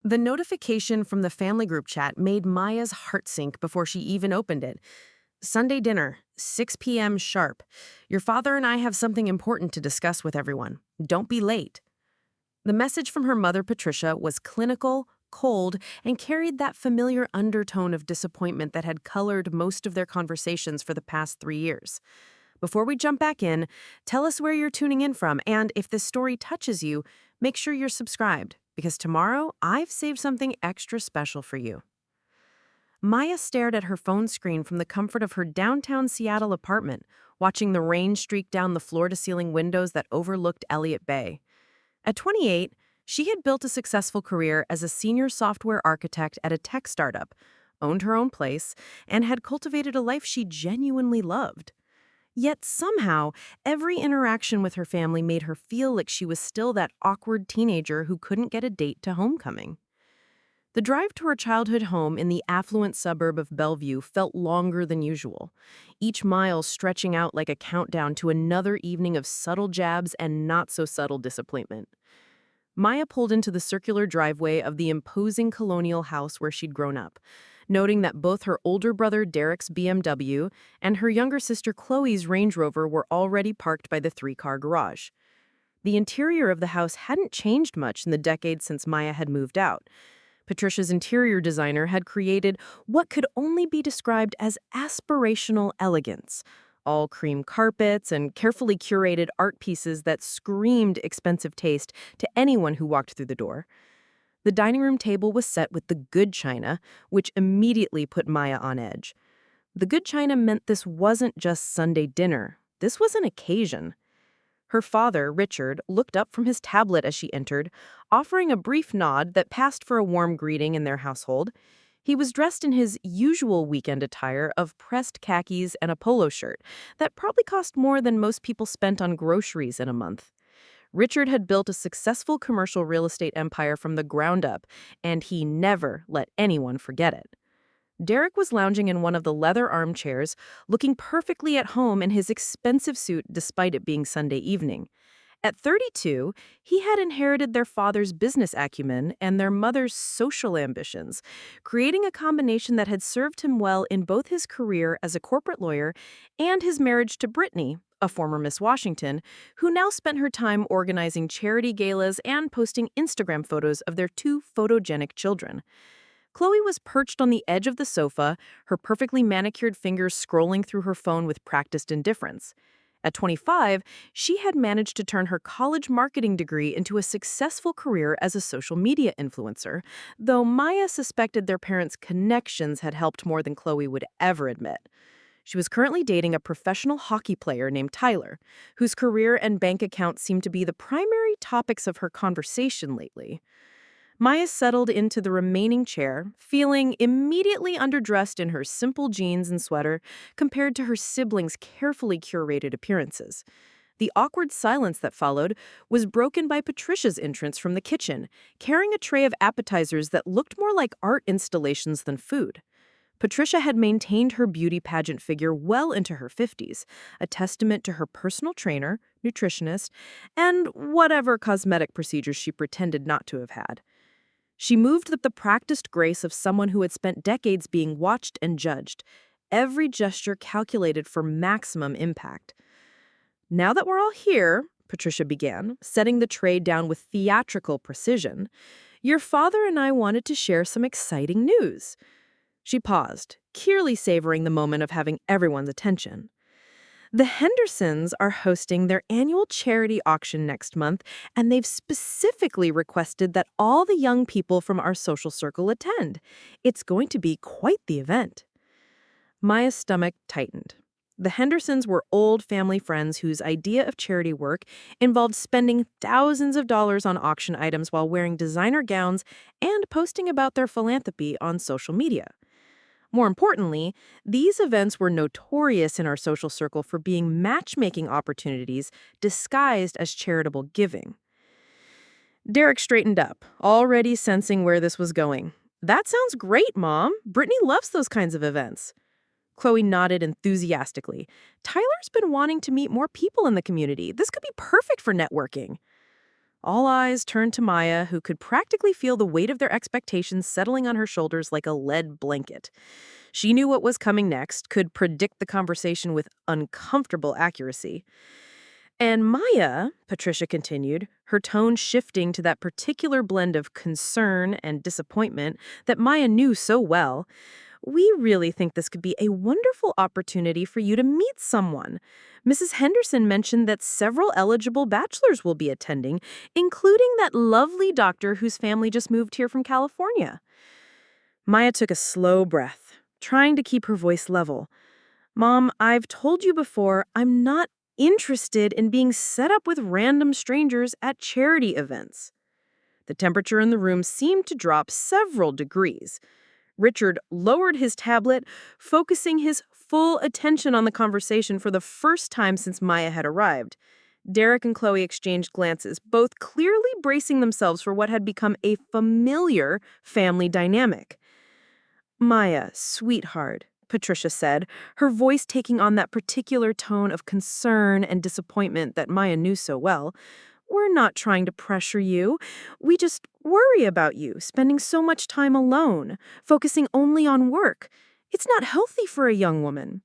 The notification from the family group chat made Maya's heart sink before she even opened it. Sunday dinner, 6 p.m. sharp. Your father and I have something important to discuss with everyone. Don't be late. The message from her mother, Patricia, was clinical, cold, and carried that familiar undertone of disappointment that had colored most of their conversations for the past 3 years. Before we jump back in, tell us where you're tuning in from, and if this story touches you, make sure you're subscribed, because tomorrow I've saved something extra special for you. Maya stared at her phone screen from the comfort of her downtown Seattle apartment, watching the rain streak down the floor-to-ceiling windows that overlooked Elliott Bay. At 28, she had built a successful career as a senior software architect at a tech startup, owned her own place, and had cultivated a life she genuinely loved. Yet somehow, every interaction with her family made her feel like she was still that awkward teenager who couldn't get a date to homecoming. The drive to her childhood home in the affluent suburb of Bellevue felt longer than usual, each mile stretching out like a countdown to another evening of subtle jabs and not-so-subtle disappointment. Maya pulled into the circular driveway of the imposing colonial house where she'd grown up, noting that both her older brother Derek's BMW and her younger sister Chloe's Range Rover were already parked by the three-car garage. The interior of the house hadn't changed much in the decades since Maya had moved out. Patricia's interior designer had created what could only be described as aspirational elegance, all cream carpets and carefully curated art pieces that screamed expensive taste to anyone who walked through the door. The dining room table was set with the good china, which immediately put Maya on edge. The good china meant this wasn't just Sunday dinner. This was an occasion. Her father, Richard, looked up from his tablet as she entered, offering a brief nod that passed for a warm greeting in their household. He was dressed in his usual weekend attire of pressed khakis and a polo shirt that probably cost more than most people spent on groceries in a month. Richard had built a successful commercial real estate empire from the ground up, and he never let anyone forget it. Derek was lounging in one of the leather armchairs, looking perfectly at home in his expensive suit despite it being Sunday evening. At 32, he had inherited their father's business acumen and their mother's social ambitions, creating a combination that had served him well in both his career as a corporate lawyer and his marriage to Brittany, a former Miss Washington, who now spent her time organizing charity galas and posting Instagram photos of their two photogenic children. Chloe was perched on the edge of the sofa, her perfectly manicured fingers scrolling through her phone with practiced indifference. At 25, she had managed to turn her college marketing degree into a successful career as a social media influencer, though Maya suspected their parents' connections had helped more than Chloe would ever admit. She was currently dating a professional hockey player named Tyler, whose career and bank account seemed to be the primary topics of her conversation lately. Maya settled into the remaining chair, feeling immediately underdressed in her simple jeans and sweater compared to her siblings' carefully curated appearances. The awkward silence that followed was broken by Patricia's entrance from the kitchen, carrying a tray of appetizers that looked more like art installations than food. Patricia had maintained her beauty pageant figure well into her 50s, a testament to her personal trainer, nutritionist, and whatever cosmetic procedures she pretended not to have had. She moved with the practiced grace of someone who had spent decades being watched and judged, every gesture calculated for maximum impact. "Now that we're all here," Patricia began, setting the tray down with theatrical precision, "your father and I wanted to share some exciting news." She paused, clearly savoring the moment of having everyone's attention. The Hendersons are hosting their annual charity auction next month, and they've specifically requested that all the young people from our social circle attend. It's going to be quite the event. Maya's stomach tightened. The Hendersons were old family friends whose idea of charity work involved spending thousands of dollars on auction items while wearing designer gowns and posting about their philanthropy on social media. More importantly, these events were notorious in our social circle for being matchmaking opportunities disguised as charitable giving. Derek straightened up, already sensing where this was going. "That sounds great, Mom. Brittany loves those kinds of events." Chloe nodded All eyes turned to Maya, who could practically feel the weight of their expectations settling on her shoulders like a lead blanket. She knew what was coming next, could predict the conversation with uncomfortable accuracy. And Maya, Patricia continued, her tone shifting to that particular blend of concern and disappointment that Maya knew so well, we really think this could be a wonderful opportunity for you to meet someone. Mrs. Henderson mentioned that several eligible bachelors will be attending, including that lovely doctor whose family just moved here from California. Maya took a slow breath, trying to keep her voice level. Mom, I've told you before, I'm not interested in being set up with random strangers at charity events. The temperature in the room seemed to drop several degrees. Richard lowered his tablet, focusing his full attention on the conversation for the first time since Maya had arrived. Derek and Chloe exchanged glances, both clearly bracing themselves for what had become a familiar family dynamic. Maya, sweetheart, Patricia said, her voice taking on that particular tone of concern and disappointment that Maya knew so well. We're not trying to pressure you. We just worry about you spending so much time alone, focusing only on work. It's not healthy for a young woman.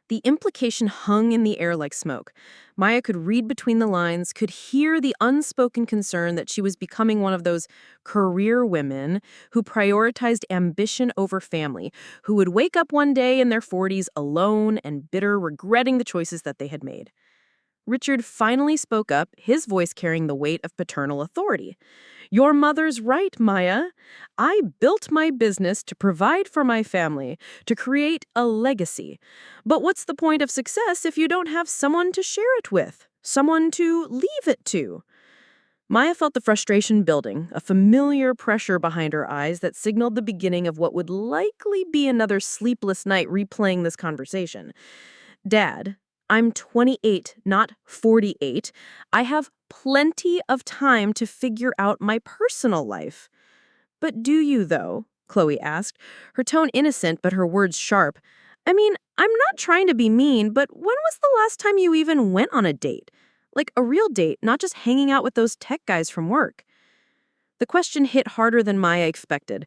The implication hung in the air like smoke. Maya could read between the lines, could hear the unspoken concern that she was becoming one of those career women who prioritized ambition over family, who would wake up one day in their 40s alone and bitter, regretting the choices that they had made. Richard finally spoke up, his voice carrying the weight of paternal authority. Your mother's right, Maya. I built my business to provide for my family, to create a legacy. But what's the point of success if you don't have someone to share it with, someone to leave it to? Maya felt the frustration building, a familiar pressure behind her eyes that signaled the beginning of what would likely be another sleepless night replaying this conversation. Dad, I'm 28, not 48. I have plenty of time to figure out my personal life. But do you, though? Chloe asked, her tone innocent but her words sharp. I mean, I'm not trying to be mean, but when was the last time you even went on a date? Like a real date, not just hanging out with those tech guys from work. The question hit harder than Maya expected.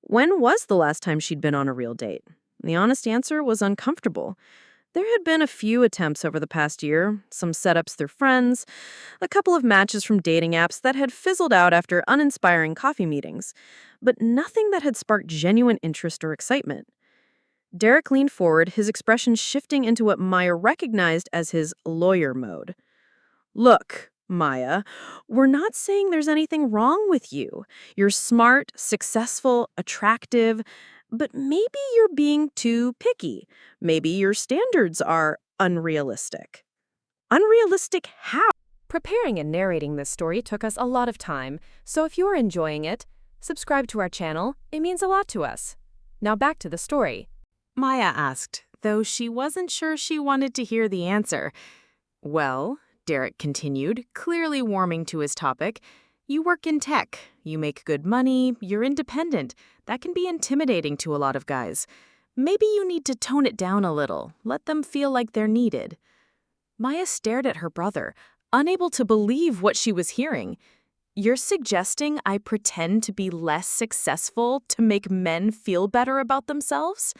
When was the last time she'd been on a real date? The honest answer was uncomfortable. There had been a few attempts over the past year, some setups through friends, a couple of matches from dating apps that had fizzled out after uninspiring coffee meetings, but nothing that had sparked genuine interest or excitement. Derek leaned forward, his expression shifting into what Maya recognized as his lawyer mode. Look, Maya, we're not saying there's anything wrong with you. You're smart, successful, attractive, but maybe you're being too picky. Maybe your standards are unrealistic. Unrealistic how? Preparing and narrating this story took us a lot of time, so if you're enjoying it, subscribe to our channel. It means a lot to us. Now back to the story. Maya asked, though she wasn't sure she wanted to hear the answer. Well, Derek continued, clearly warming to his topic, you work in tech, you make good money, you're independent. That can be intimidating to a lot of guys. Maybe you need to tone it down a little, let them feel like they're needed. Maya stared at her brother, unable to believe what she was hearing. You're suggesting I pretend to be less successful to make men feel better about themselves?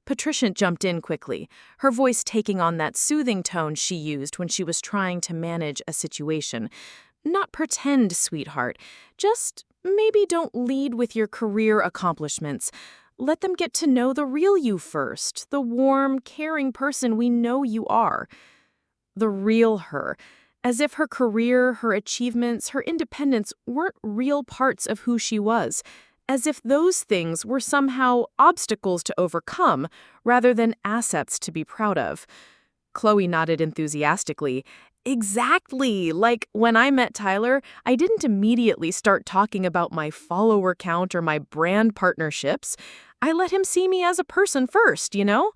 Patricia jumped in quickly, her voice taking on that soothing tone she used when she was trying to manage a situation. Not pretend, sweetheart. Just maybe don't lead with your career accomplishments. Let them get to know the real you first, the warm, caring person we know you are. The real her, as if her career, her achievements, her independence weren't real parts of who she was, as if those things were somehow obstacles to overcome rather than assets to be proud of. Chloe nodded enthusiastically. Exactly. Like when I met Tyler, I didn't immediately start talking about my follower count or my brand partnerships. I let him see me as a person first, you know?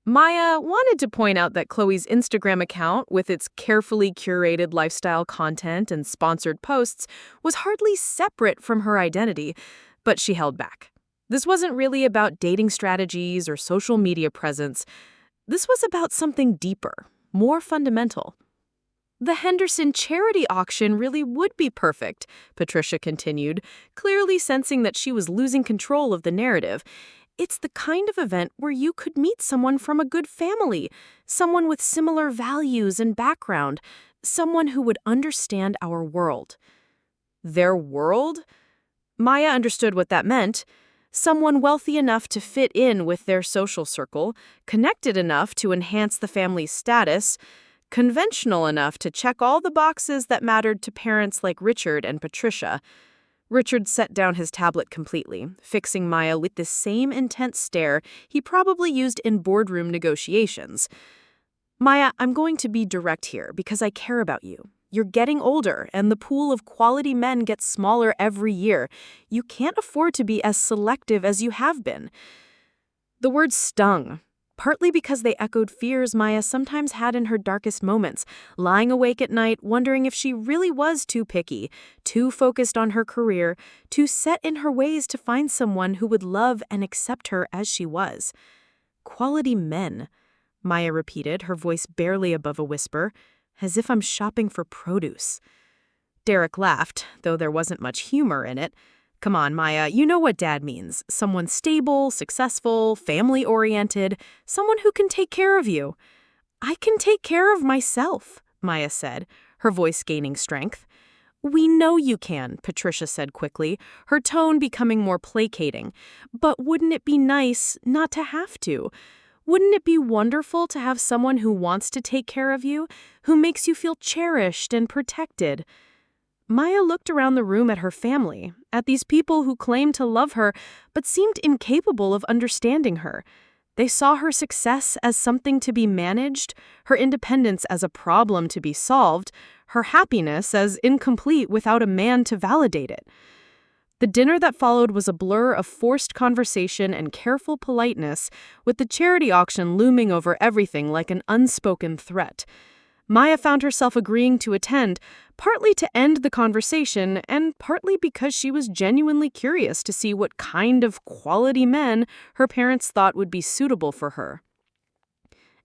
Maya wanted to point out that Chloe's Instagram account, with its carefully curated lifestyle content and sponsored posts, was hardly separate from her identity, but she held back. This wasn't really about dating strategies or social media presence. This was about something deeper, more fundamental. The Henderson charity auction really would be perfect, Patricia continued, clearly sensing that she was losing control of the narrative. It's the kind of event where you could meet someone from a good family, someone with similar values and background, someone who would understand our world. Their world? Maya understood what that meant. Someone wealthy enough to fit in with their social circle, connected enough to enhance the family's status, conventional enough to check all the boxes that mattered to parents like Richard and Patricia. Richard set down his tablet completely, fixing Maya with the same intense stare he probably used in boardroom negotiations. Maya, I'm going to be direct here because I care about you. You're getting older, and the pool of quality men gets smaller every year. You can't afford to be as selective as you have been. The words stung, partly because they echoed fears Maya sometimes had in her darkest moments, lying awake at night wondering if she really was too picky, too focused on her career, too set in her ways to find someone who would love and accept her as she was. Quality men, Maya repeated, her voice barely above a whisper, as if I'm shopping for produce. Derek laughed, though there wasn't much humor in it. Come on, Maya, you know what Dad means. Someone stable, successful, family-oriented, someone who can take care of you. I can take care of myself, Maya said, her voice gaining strength. We know you can, Patricia said quickly, her tone becoming more placating. But wouldn't it be nice not to have to? Wouldn't it be wonderful to have someone who wants to take care of you, who makes you feel cherished and protected? Maya looked around the room at her family, at these people who claimed to love her but seemed incapable of understanding her. They saw her success as something to be managed, her independence as a problem to be solved, her happiness as incomplete without a man to validate it. The dinner that followed was a blur of forced conversation and careful politeness, with the charity auction looming over everything like an unspoken threat. Maya found herself agreeing to attend, partly to end the conversation and partly because she was genuinely curious to see what kind of quality men her parents thought would be suitable for her.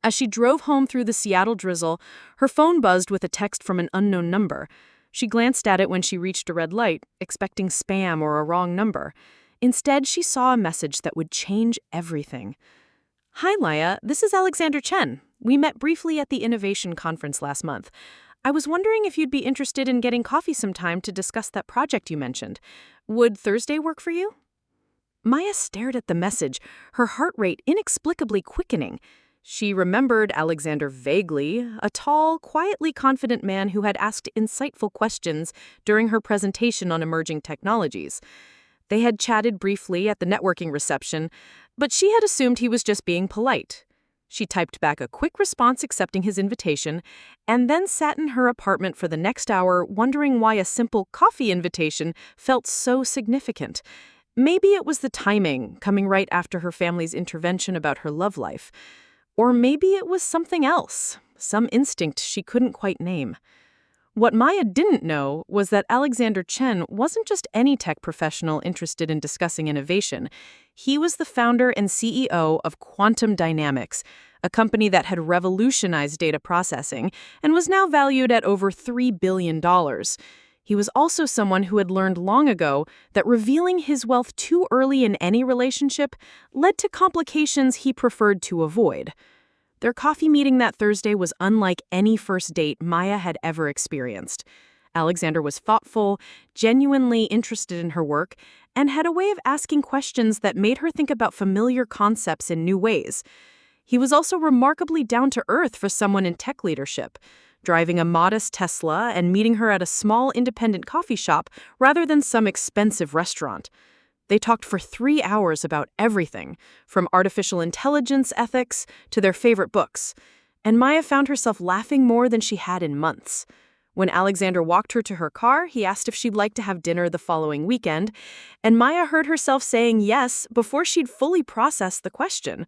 As she drove home through the Seattle drizzle, her phone buzzed with a text from an unknown number. She glanced at it when she reached a red light, expecting spam or a wrong number. Instead, she saw a message that would change everything. Hi, Maya. This is Alexander Chen. We met briefly at the Innovation Conference last month. I was wondering if you'd be interested in getting coffee sometime to discuss that project you mentioned. Would Thursday work for you? Maya stared at the message, her heart rate inexplicably quickening. She remembered Alexander vaguely, a tall, quietly confident man who had asked insightful questions during her presentation on emerging technologies. They had chatted briefly at the networking reception, but she had assumed he was just being polite. She typed back a quick response accepting his invitation, and then sat in her apartment for the next hour wondering why a simple coffee invitation felt so significant. Maybe it was the timing, coming right after her family's intervention about her love life. Or maybe it was something else, some instinct she couldn't quite name. What Maya didn't know was that Alexander Chen wasn't just any tech professional interested in discussing innovation. He was the founder and CEO of Quantum Dynamics, a company that had revolutionized data processing and was now valued at over $3 billion. He was also someone who had learned long ago that revealing his wealth too early in any relationship led to complications he preferred to avoid. Their coffee meeting that Thursday was unlike any first date Maya had ever experienced. Alexander was thoughtful, genuinely interested in her work, and had a way of asking questions that made her think about familiar concepts in new ways. He was also remarkably down-to-earth for someone in tech leadership, driving a modest Tesla and meeting her at a small independent coffee shop rather than some expensive restaurant. They talked for 3 hours about everything, from artificial intelligence ethics to their favorite books, and Maya found herself laughing more than she had in months. When Alexander walked her to her car, he asked if she'd like to have dinner the following weekend, and Maya heard herself saying yes before she'd fully processed the question.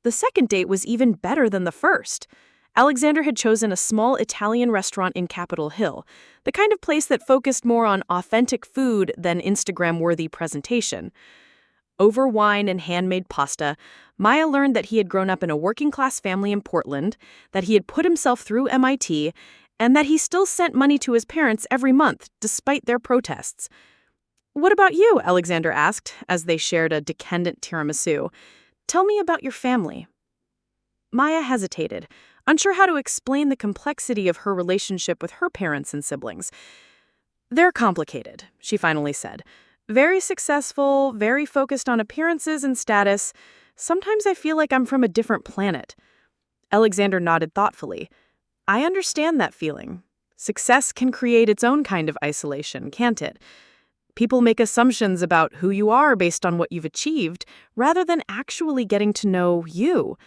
The second date was even better than the first. Alexander had chosen a small Italian restaurant in Capitol Hill, the kind of place that focused more on authentic food than Instagram-worthy presentation. Over wine and handmade pasta, Maya learned that he had grown up in a working-class family in Portland, that he had put himself through MIT, and that he still sent money to his parents every month, despite their protests. "What about you?" Alexander asked, as they shared a decadent tiramisu. "Tell me about your family." Maya hesitated, unsure how to explain the complexity of her relationship with her parents and siblings. "They're complicated," she finally said. "Very successful, very focused on appearances and status. Sometimes I feel like I'm from a different planet." Alexander nodded thoughtfully. "I understand that feeling. Success can create its own kind of isolation, can't it? People make assumptions about who you are based on what you've achieved, rather than actually getting to know you."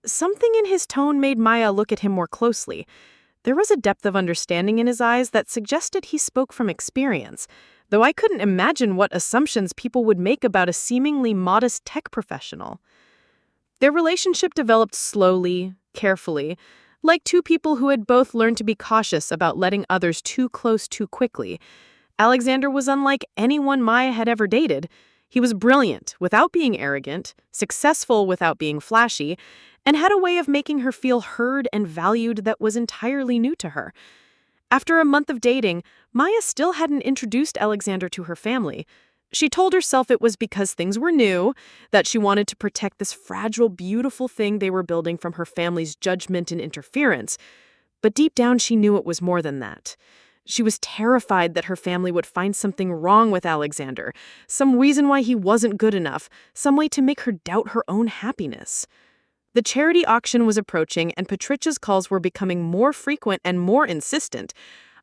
Something in his tone made Maya look at him more closely. There was a depth of understanding in his eyes that suggested he spoke from experience, though I couldn't imagine what assumptions people would make about a seemingly modest tech professional. Their relationship developed slowly, carefully, like two people who had both learned to be cautious about letting others too close too quickly. Alexander was unlike anyone Maya had ever dated. He was brilliant without being arrogant, successful without being flashy, and had a way of making her feel heard and valued that was entirely new to her. After a month of dating, Maya still hadn't introduced Alexander to her family. She told herself it was because things were new, that she wanted to protect this fragile, beautiful thing they were building from her family's judgment and interference. But deep down, she knew it was more than that. She was terrified that her family would find something wrong with Alexander, some reason why he wasn't good enough, some way to make her doubt her own happiness. The charity auction was approaching, and Patricia's calls were becoming more frequent and more insistent.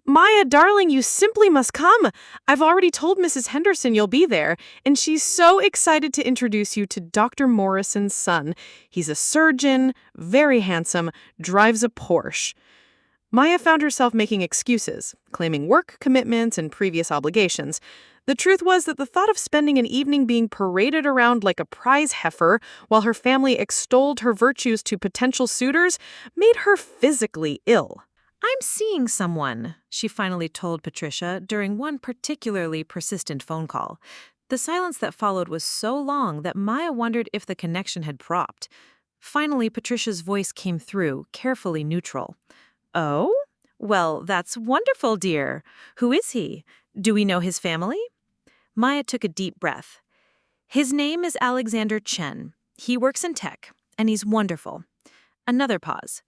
"Maya, darling, you simply must come. I've already told Mrs. Henderson you'll be there, and she's so excited to introduce you to Dr. Morrison's son. He's a surgeon, very handsome, drives a Porsche." Maya found herself making excuses, claiming work commitments and previous obligations. The truth was that the thought of spending an evening being paraded around like a prize heifer while her family extolled her virtues to potential suitors made her physically ill. "I'm seeing someone," she finally told Patricia during one particularly persistent phone call. The silence that followed was so long that Maya wondered if the connection had dropped. Finally, Patricia's voice came through, carefully neutral. "Oh? Well, that's wonderful, dear. Who is he? Do we know his family?" Maya took a deep breath. "His name is Alexander Chen. He works in tech, and he's wonderful." Another pause.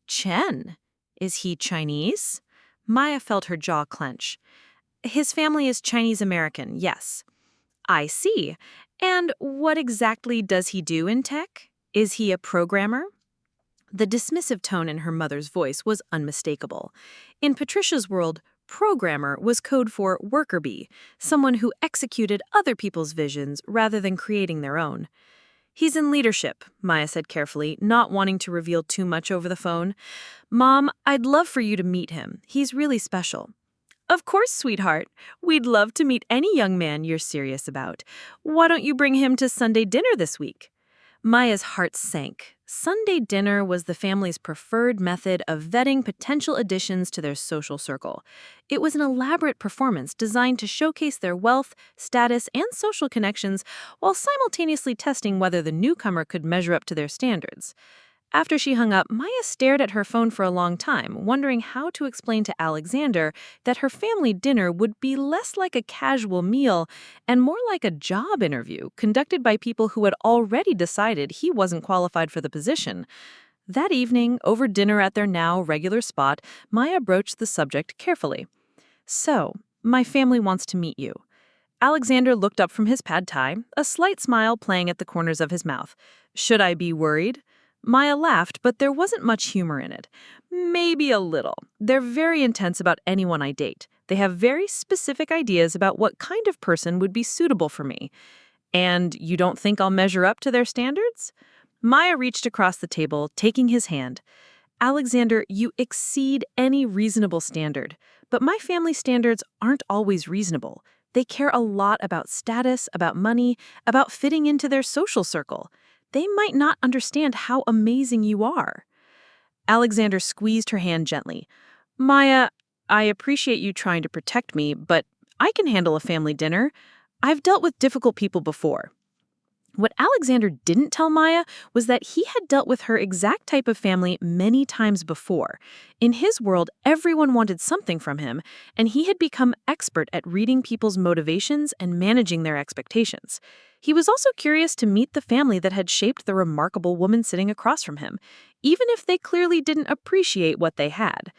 "Chen? Is he Chinese?" Maya felt her jaw clench. "His family is Chinese-American, yes." "I see. And what exactly does he do in tech? Is he a programmer?" The dismissive tone in her mother's voice was unmistakable. In Patricia's world, programmer was code for worker bee, someone who executed other people's visions rather than creating their own. "He's in leadership," Maya said carefully, not wanting to reveal too much over the phone. "Mom, I'd love for you to meet him. He's really special." "Of course, sweetheart. We'd love to meet any young man you're serious about. Why don't you bring him to Sunday dinner this week?" Maya's heart sank. Sunday dinner was the family's preferred method of vetting potential additions to their social circle. It was an elaborate performance designed to showcase their wealth, status, and social connections while simultaneously testing whether the newcomer could measure up to their standards. After she hung up, Maya stared at her phone for a long time, wondering how to explain to Alexander that her family dinner would be less like a casual meal and more like a job interview conducted by people who had already decided he wasn't qualified for the position. That evening, over dinner at their now regular spot, Maya broached the subject carefully. "So, my family wants to meet you." Alexander looked up from his pad thai, a slight smile playing at the corners of his mouth. "Should I be worried?" Maya laughed, but there wasn't much humor in it. "Maybe a little. They're very intense about anyone I date. They have very specific ideas about what kind of person would be suitable for me." "And you don't think I'll measure up to their standards?" Maya reached across the table, taking his hand. "Alexander, you exceed any reasonable standard. But my family standards aren't always reasonable. They care a lot about status, about money, about fitting into their social circle. They might not understand how amazing you are." Alexander squeezed her hand gently. "Maya, I appreciate you trying to protect me, but I can handle a family dinner. I've dealt with difficult people before." What Alexander didn't tell Maya was that he had dealt with her exact type of family many times before. In his world, everyone wanted something from him, and he had become expert at reading people's motivations and managing their expectations. He was also curious to meet the family that had shaped the remarkable woman sitting across from him, even if they clearly didn't appreciate what they had.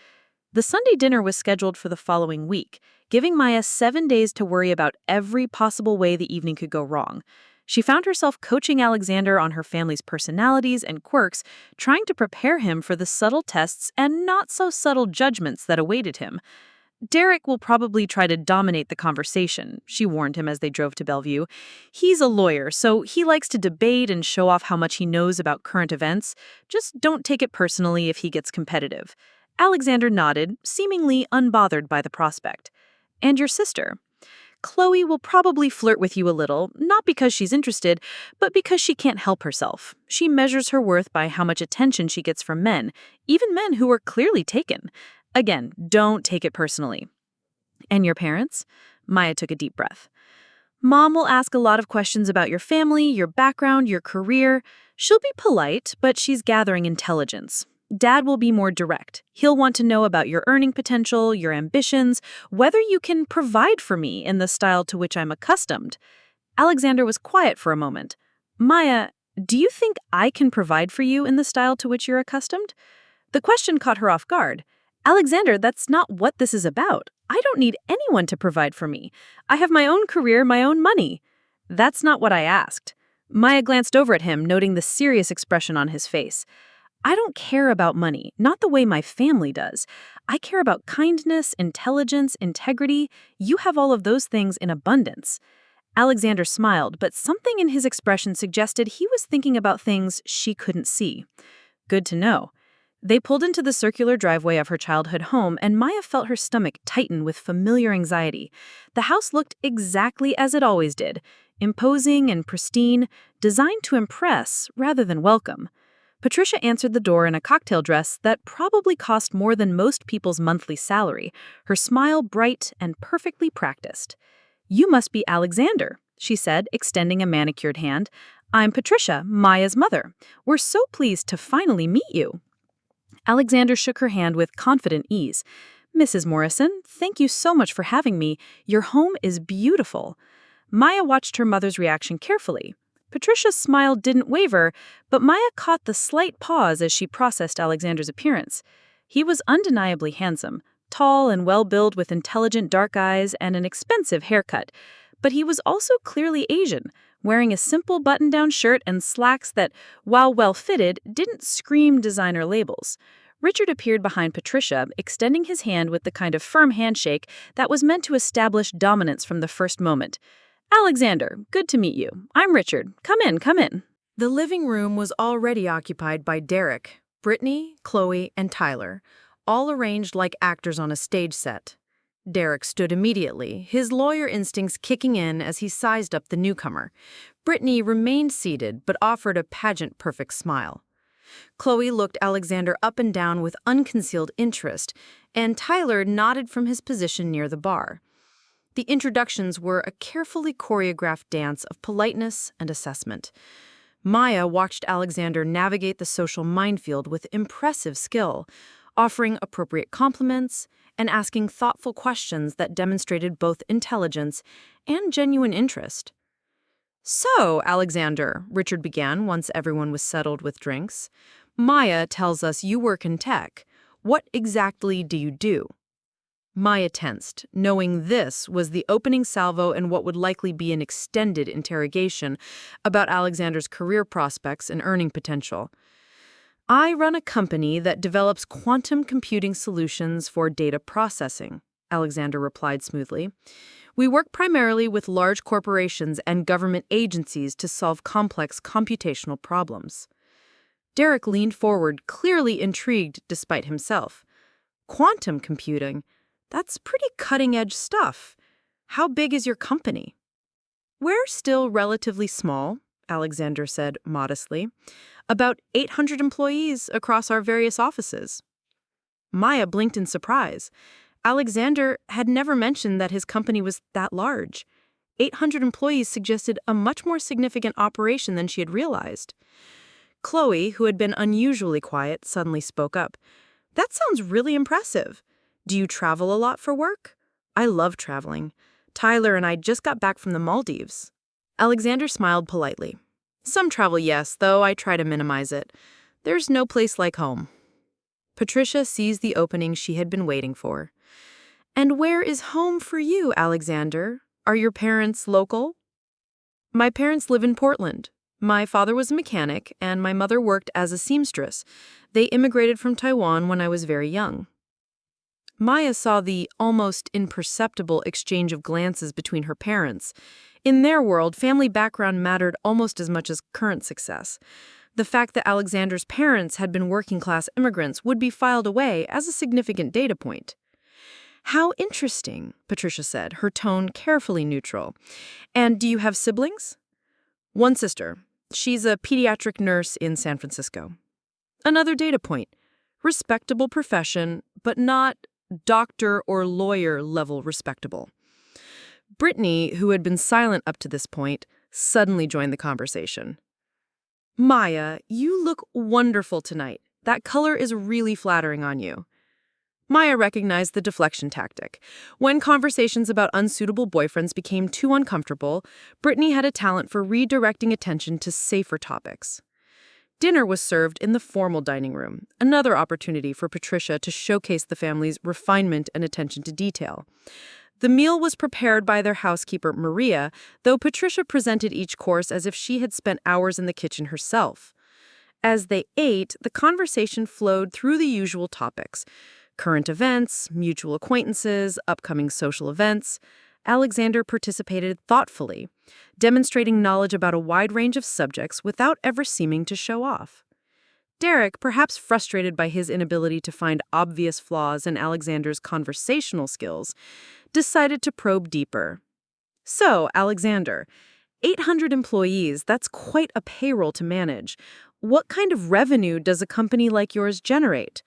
The Sunday dinner was scheduled for the following week, giving Maya 7 days to worry about every possible way the evening could go wrong. She found herself coaching Alexander on her family's personalities and quirks, trying to prepare him for the subtle tests and not-so-subtle judgments that awaited him. Derek will probably try to dominate the conversation, she warned him as they drove to Bellevue. He's a lawyer, so he likes to debate and show off how much he knows about current events. Just don't take it personally if he gets competitive. Alexander nodded, seemingly unbothered by the prospect. And your sister? Chloe will probably flirt with you a little, not because she's interested, but because she can't help herself. She measures her worth by how much attention she gets from men, even men who are clearly taken. Again, don't take it personally. And your parents? Maya took a deep breath. Mom will ask a lot of questions about your family, your background, your career. She'll be polite, but she's gathering intelligence. Dad will be more direct. He'll want to know about your earning potential, your ambitions, whether you can provide for me in the style to which I'm accustomed. Alexander was quiet for a moment. Maya, do you think I can provide for you in the style to which you're accustomed? The question caught her off guard. Alexander, that's not what this is about. I don't need anyone to provide for me. I have my own career, my own money. That's not what I asked. Maya glanced over at him, noting the serious expression on his face. I don't care about money, not the way my family does. I care about kindness, intelligence, integrity. You have all of those things in abundance. Alexander smiled, but something in his expression suggested he was thinking about things she couldn't see. Good to know. They pulled into the circular driveway of her childhood home, and Maya felt her stomach tighten with familiar anxiety. The house looked exactly as it always did, imposing and pristine, designed to impress rather than welcome. Patricia answered the door in a cocktail dress that probably cost more than most people's monthly salary, her smile bright and perfectly practiced. You must be Alexander, she said, extending a manicured hand. I'm Patricia, Maya's mother. We're so pleased to finally meet you. Alexander shook her hand with confident ease. Mrs. Morrison, thank you so much for having me. Your home is beautiful. Maya watched her mother's reaction carefully. Patricia's smile didn't waver, but Maya caught the slight pause as she processed Alexander's appearance. He was undeniably handsome, tall and well-built with intelligent dark eyes and an expensive haircut. But he was also clearly Asian, wearing a simple button-down shirt and slacks that, while well-fitted, didn't scream designer labels. Richard appeared behind Patricia, extending his hand with the kind of firm handshake that was meant to establish dominance from the first moment. Alexander, good to meet you. I'm Richard. Come in, come in. The living room was already occupied by Derek, Brittany, Chloe, and Tyler, all arranged like actors on a stage set. Derek stood immediately, his lawyer instincts kicking in as he sized up the newcomer. Brittany remained seated but offered a pageant-perfect smile. Chloe looked Alexander up and down with unconcealed interest, and Tyler nodded from his position near the bar. The introductions were a carefully choreographed dance of politeness and assessment. Maya watched Alexander navigate the social minefield with impressive skill, offering appropriate compliments and asking thoughtful questions that demonstrated both intelligence and genuine interest. So, Alexander, Richard began once everyone was settled with drinks, Maya tells us you work in tech. What exactly do you do? Maya tensed, knowing this was the opening salvo in what would likely be an extended interrogation about Alexander's career prospects and earning potential. I run a company that develops quantum computing solutions for data processing, Alexander replied smoothly. We work primarily with large corporations and government agencies to solve complex computational problems. Derek leaned forward, clearly intrigued despite himself. Quantum computing? That's pretty cutting-edge stuff. How big is your company? We're still relatively small, Alexander said modestly. About 800 employees across our various offices. Maya blinked in surprise. Alexander had never mentioned that his company was that large. 800 employees suggested a much more significant operation than she had realized. Chloe, who had been unusually quiet, suddenly spoke up. "That sounds really impressive. Do you travel a lot for work?" "I love traveling. Tyler and I just got back from the Maldives." Alexander smiled politely. "Some travel, yes, though I try to minimize it. There's no place like home." Patricia seized the opening she had been waiting for. "And where is home for you, Alexander? Are your parents local?" "My parents live in Portland. My father was a mechanic, and my mother worked as a seamstress. They immigrated from Taiwan when I was very young." Maya saw the almost imperceptible exchange of glances between her parents. In their world, family background mattered almost as much as current success. The fact that Alexander's parents had been working-class immigrants would be filed away as a significant data point. "How interesting," Patricia said, her tone carefully neutral. "And do you have siblings?" "One sister. She's a pediatric nurse in San Francisco." Another data point. Respectable profession, but not doctor or lawyer level respectable. Brittany, who had been silent up to this point, suddenly joined the conversation. "Maya, you look wonderful tonight. That color is really flattering on you." Maya recognized the deflection tactic. When conversations about unsuitable boyfriends became too uncomfortable, Brittany had a talent for redirecting attention to safer topics. Dinner was served in the formal dining room, another opportunity for Patricia to showcase the family's refinement and attention to detail. The meal was prepared by their housekeeper, Maria, though Patricia presented each course as if she had spent hours in the kitchen herself. As they ate, the conversation flowed through the usual topics: current events, mutual acquaintances, upcoming social events. Alexander participated thoughtfully, demonstrating knowledge about a wide range of subjects without ever seeming to show off. Derek, perhaps frustrated by his inability to find obvious flaws in Alexander's conversational skills, decided to probe deeper. "So, Alexander, 800 employees, that's quite a payroll to manage. What kind of revenue does a company like yours generate?"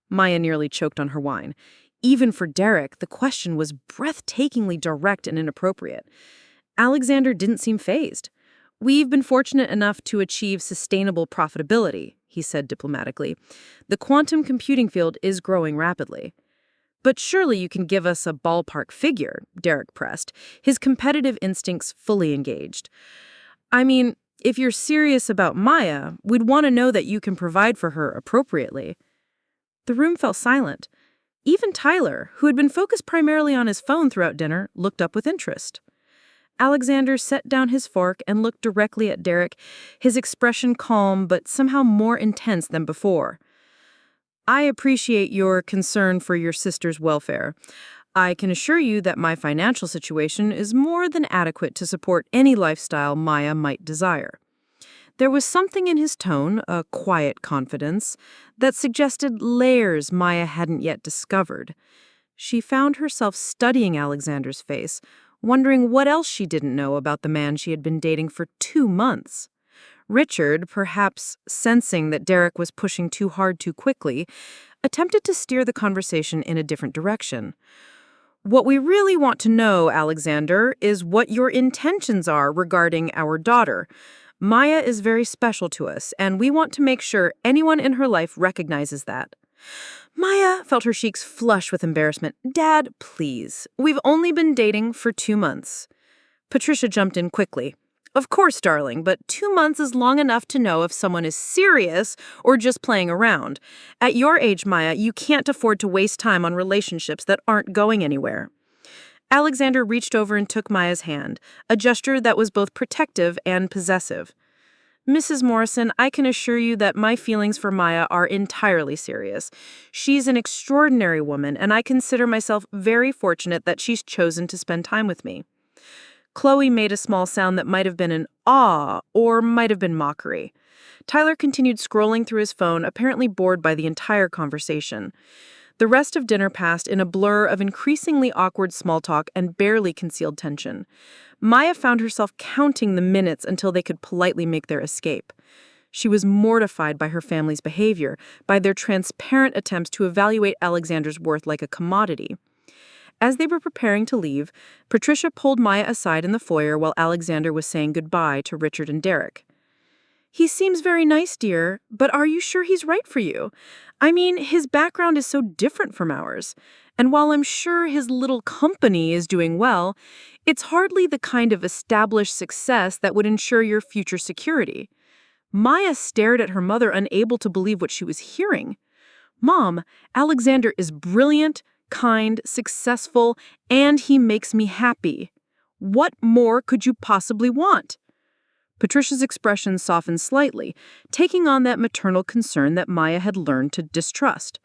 Maya nearly choked on her wine. Even for Derek, the question was breathtakingly direct and inappropriate. Alexander didn't seem fazed. "We've been fortunate enough to achieve sustainable profitability," he said diplomatically. "The quantum computing field is growing rapidly." "But surely you can give us a ballpark figure," Derek pressed, his competitive instincts fully engaged. "I mean, if you're serious about Maya, we'd want to know that you can provide for her appropriately." The room fell silent. Even Tyler, who had been focused primarily on his phone throughout dinner, looked up with interest. Alexander set down his fork and looked directly at Derek, his expression calm but somehow more intense than before. "I appreciate your concern for your sister's welfare. I can assure you that my financial situation is more than adequate to support any lifestyle Maya might desire." There was something in his tone, a quiet confidence, that suggested layers Maya hadn't yet discovered. She found herself studying Alexander's face, wondering what else she didn't know about the man she had been dating for 2 months. Richard, perhaps sensing that Derek was pushing too hard too quickly, attempted to steer the conversation in a different direction. "What we really want to know, Alexander, is what your intentions are regarding our daughter. Maya is very special to us, and we want to make sure anyone in her life recognizes that." Maya felt her cheeks flush with embarrassment. "Dad, please. We've only been dating for 2 months. Patricia jumped in quickly. "Of course, darling, but 2 months is long enough to know if someone is serious or just playing around. At your age, Maya, you can't afford to waste time on relationships that aren't going anywhere." Alexander reached over and took Maya's hand, a gesture that was both protective and possessive. "Mrs. Morrison, I can assure you that my feelings for Maya are entirely serious. She's an extraordinary woman, and I consider myself very fortunate that she's chosen to spend time with me." Chloe made a small sound that might have been an awe or might have been mockery. Tyler continued scrolling through his phone, apparently bored by the entire conversation. The rest of dinner passed in a blur of increasingly awkward small talk and barely concealed tension. Maya found herself counting the minutes until they could politely make their escape. She was mortified by her family's behavior, by their transparent attempts to evaluate Alexander's worth like a commodity. As they were preparing to leave, Patricia pulled Maya aside in the foyer while Alexander was saying goodbye to Richard and Derek. "He seems very nice, dear, but are you sure he's right for you? I mean, his background is so different from ours. And while I'm sure his little company is doing well, it's hardly the kind of established success that would ensure your future security." Maya stared at her mother, unable to believe what she was hearing. "Mom, Alexander is brilliant, kind, successful, and he makes me happy. What more could you possibly want?" Patricia's expression softened slightly, taking on that maternal concern that Maya had learned to distrust.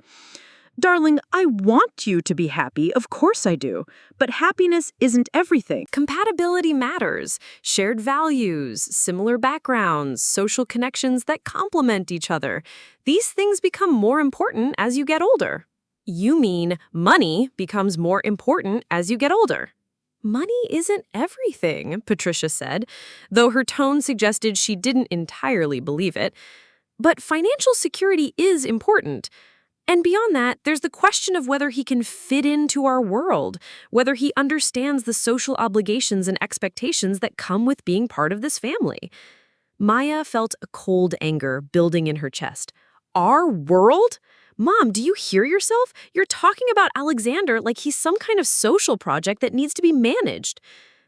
"Darling, I want you to be happy, of course I do, but happiness isn't everything." Compatibility matters. Shared values, similar backgrounds, social connections that complement each other. These things become more important as you get older. You mean money becomes more important as you get older. Money isn't everything, Patricia said, though her tone suggested she didn't entirely believe it. But financial security is important. And beyond that, there's the question of whether he can fit into our world, whether he understands the social obligations and expectations that come with being part of this family. Maya felt a cold anger building in her chest. Our world? Mom, do you hear yourself? You're talking about Alexander like he's some kind of social project that needs to be managed.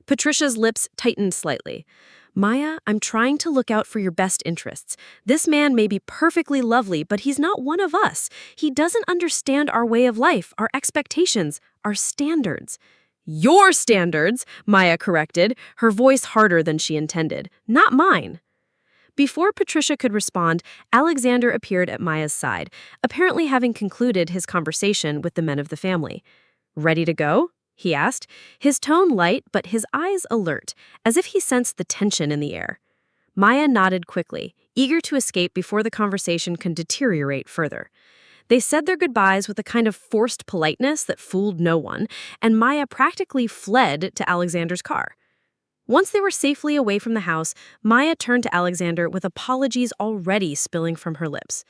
Patricia's lips tightened slightly. Maya, I'm trying to look out for your best interests. This man may be perfectly lovely, but he's not one of us. He doesn't understand our way of life, our expectations, our standards. Your standards, Maya corrected, her voice harder than she intended. Not mine. Before Patricia could respond, Alexander appeared at Maya's side, apparently having concluded his conversation with the men of the family. "Ready to go?" he asked, his tone light but his eyes alert, as if he sensed the tension in the air. Maya nodded quickly, eager to escape before the conversation could deteriorate further. They said their goodbyes with a kind of forced politeness that fooled no one, and Maya practically fled to Alexander's car. Once they were safely away from the house, Maya turned to Alexander with apologies already spilling from her lips.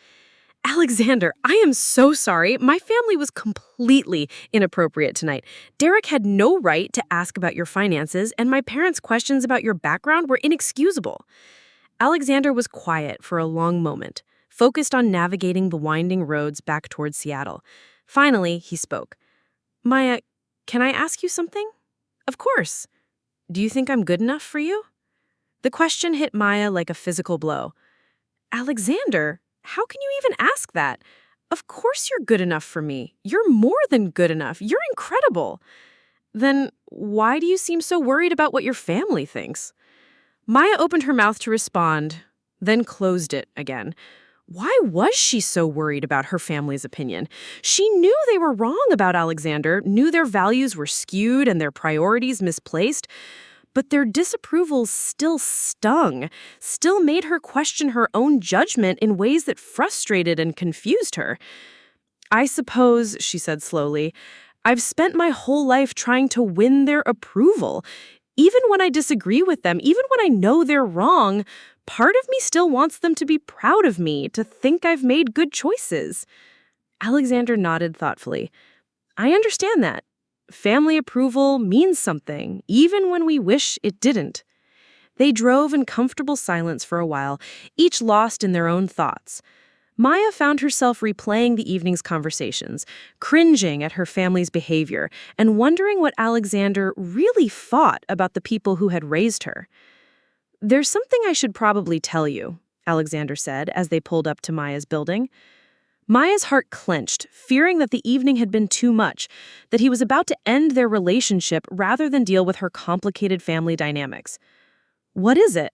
"Alexander, I am so sorry. My family was completely inappropriate tonight. Derek had no right to ask about your finances, and my parents' questions about your background were inexcusable." Alexander was quiet for a long moment, focused on navigating the winding roads back towards Seattle. Finally, he spoke. "Maya, can I ask you something?" "Of course. Do you think I'm good enough for you?" The question hit Maya like a physical blow. "Alexander, how can you even ask that? Of course you're good enough for me. You're more than good enough. You're incredible." "Then why do you seem so worried about what your family thinks?" Maya opened her mouth to respond, then closed it again. Why was she so worried about her family's opinion? She knew they were wrong about Alexander, knew their values were skewed and their priorities misplaced, but their disapproval still stung, still made her question her own judgment in ways that frustrated and confused her. "I suppose," she said slowly, "I've spent my whole life trying to win their approval. Even when I disagree with them, even when I know they're wrong, part of me still wants them to be proud of me, to think I've made good choices." Alexander nodded thoughtfully. "I understand that. Family approval means something, even when we wish it didn't." They drove in comfortable silence for a while, each lost in their own thoughts. Maya found herself replaying the evening's conversations, cringing at her family's behavior, and wondering what Alexander really thought about the people who had raised her. "There's something I should probably tell you," Alexander said as they pulled up to Maya's building. Maya's heart clenched, fearing that the evening had been too much, that he was about to end their relationship rather than deal with her complicated family dynamics. "What is it?"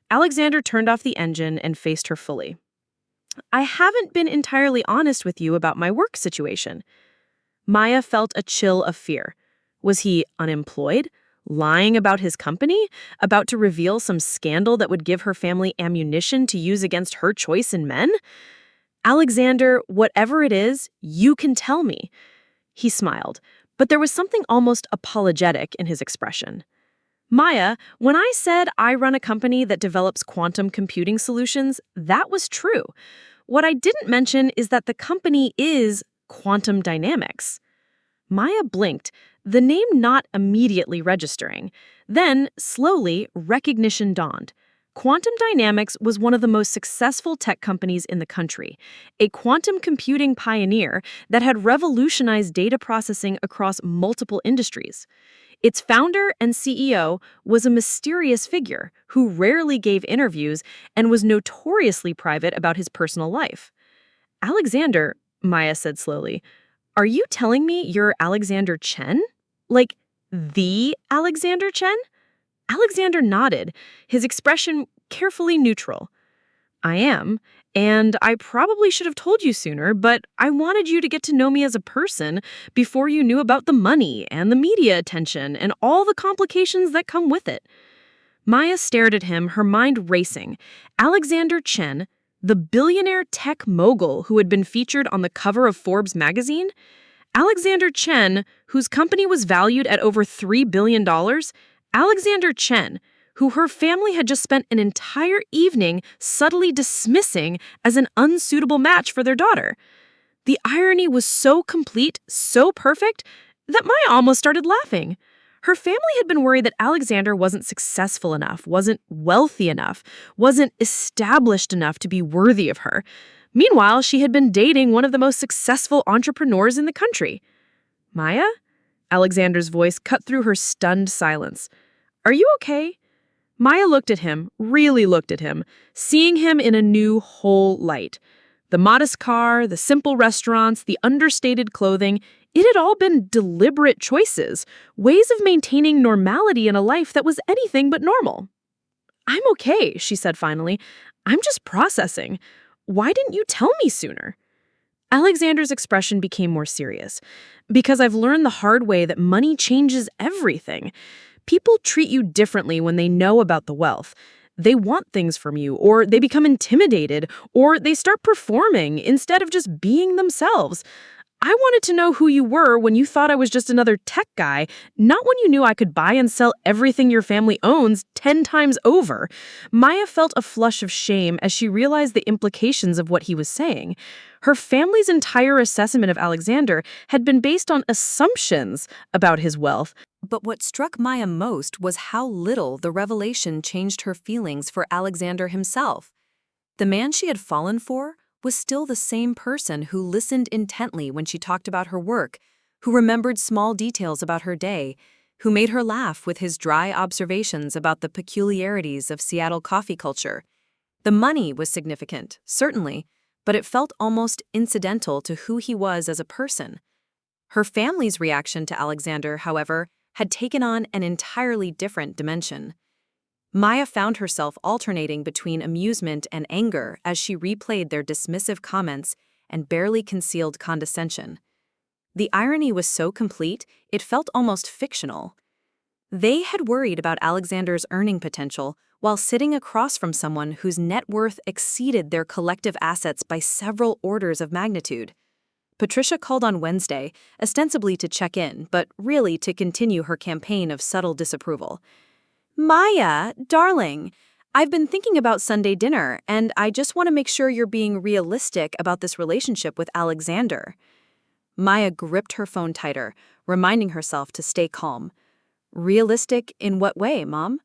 Alexander turned off the engine and faced her fully. "I haven't been entirely honest with you about my work situation." Maya felt a chill of fear. Was he unemployed? Lying about his company? About to reveal some scandal that would give her family ammunition to use against her choice in men? "Alexander, whatever it is, you can tell me." He smiled, but there was something almost apologetic in his expression. "Maya, when I said I run a company that develops quantum computing solutions, that was true. What I didn't mention is that the company is quantum dynamics." Maya blinked, the name not immediately registering. Then, slowly, recognition dawned. Quantum Dynamics was one of the most successful tech companies in the country, a quantum computing pioneer that had revolutionized data processing across multiple industries. Its founder and CEO was a mysterious figure who rarely gave interviews and was notoriously private about his personal life. Alexander, Maya said slowly, are you telling me you're Alexander Chen? Like, the Alexander Chen? Alexander nodded, his expression carefully neutral. I am, and I probably should have told you sooner, but I wanted you to get to know me as a person before you knew about the money and the media attention and all the complications that come with it. Maya stared at him, her mind racing. Alexander Chen, the billionaire tech mogul who had been featured on the cover of Forbes magazine? Alexander Chen, whose company was valued at over $3 billion? Alexander Chen, who her family had just spent an entire evening subtly dismissing as an unsuitable match for their daughter. The irony was so complete, so perfect, that Maya almost started laughing. Her family had been worried that Alexander wasn't successful enough, wasn't wealthy enough, wasn't established enough to be worthy of her. Meanwhile, she had been dating one of the most successful entrepreneurs in the country. Maya? Alexander's voice cut through her stunned silence. Are you okay? Maya looked at him, really looked at him, seeing him in a new, whole light. The modest car, the simple restaurants, the understated clothing, it had all been deliberate choices, ways of maintaining normality in a life that was anything but normal. I'm okay, she said finally. I'm just processing. Why didn't you tell me sooner? Alexander's expression became more serious. Because I've learned the hard way that money changes everything. People treat you differently when they know about the wealth. They want things from you, or they become intimidated, or they start performing instead of just being themselves. I wanted to know who you were when you thought I was just another tech guy, not when you knew I could buy and sell everything your family owns 10 times over. Maya felt a flush of shame as she realized the implications of what he was saying. Her family's entire assessment of Alexander had been based on assumptions about his wealth. But what struck Maya most was how little the revelation changed her feelings for Alexander himself. The man she had fallen for was still the same person who listened intently when she talked about her work, who remembered small details about her day, who made her laugh with his dry observations about the peculiarities of Seattle coffee culture. The money was significant, certainly, but it felt almost incidental to who he was as a person. Her family's reaction to Alexander, however, had taken on an entirely different dimension. Maya found herself alternating between amusement and anger as she replayed their dismissive comments and barely concealed condescension. The irony was so complete, it felt almost fictional. They had worried about Alexander's earning potential while sitting across from someone whose net worth exceeded their collective assets by several orders of magnitude. Patricia called on Wednesday, ostensibly to check in, but really to continue her campaign of subtle disapproval. Maya, darling, I've been thinking about Sunday dinner, and I just want to make sure you're being realistic about this relationship with Alexander. Maya gripped her phone tighter, reminding herself to stay calm. Realistic in what way, Mom?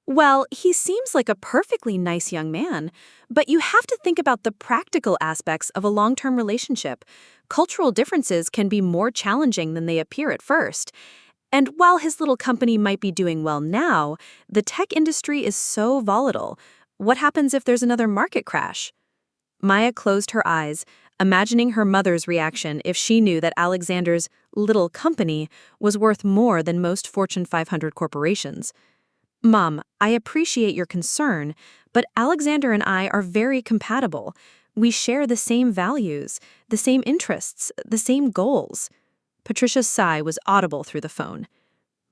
Well, he seems like a perfectly nice young man, but you have to think about the practical aspects of a long-term relationship. Cultural differences can be more challenging than they appear at first. And while his little company might be doing well now, the tech industry is so volatile. What happens if there's another market crash? Maya closed her eyes, imagining her mother's reaction if she knew that Alexander's little company was worth more than most Fortune 500 corporations. Mom, I appreciate your concern, but Alexander and I are very compatible. We share the same values, the same interests, the same goals. Patricia's sigh was audible through the phone.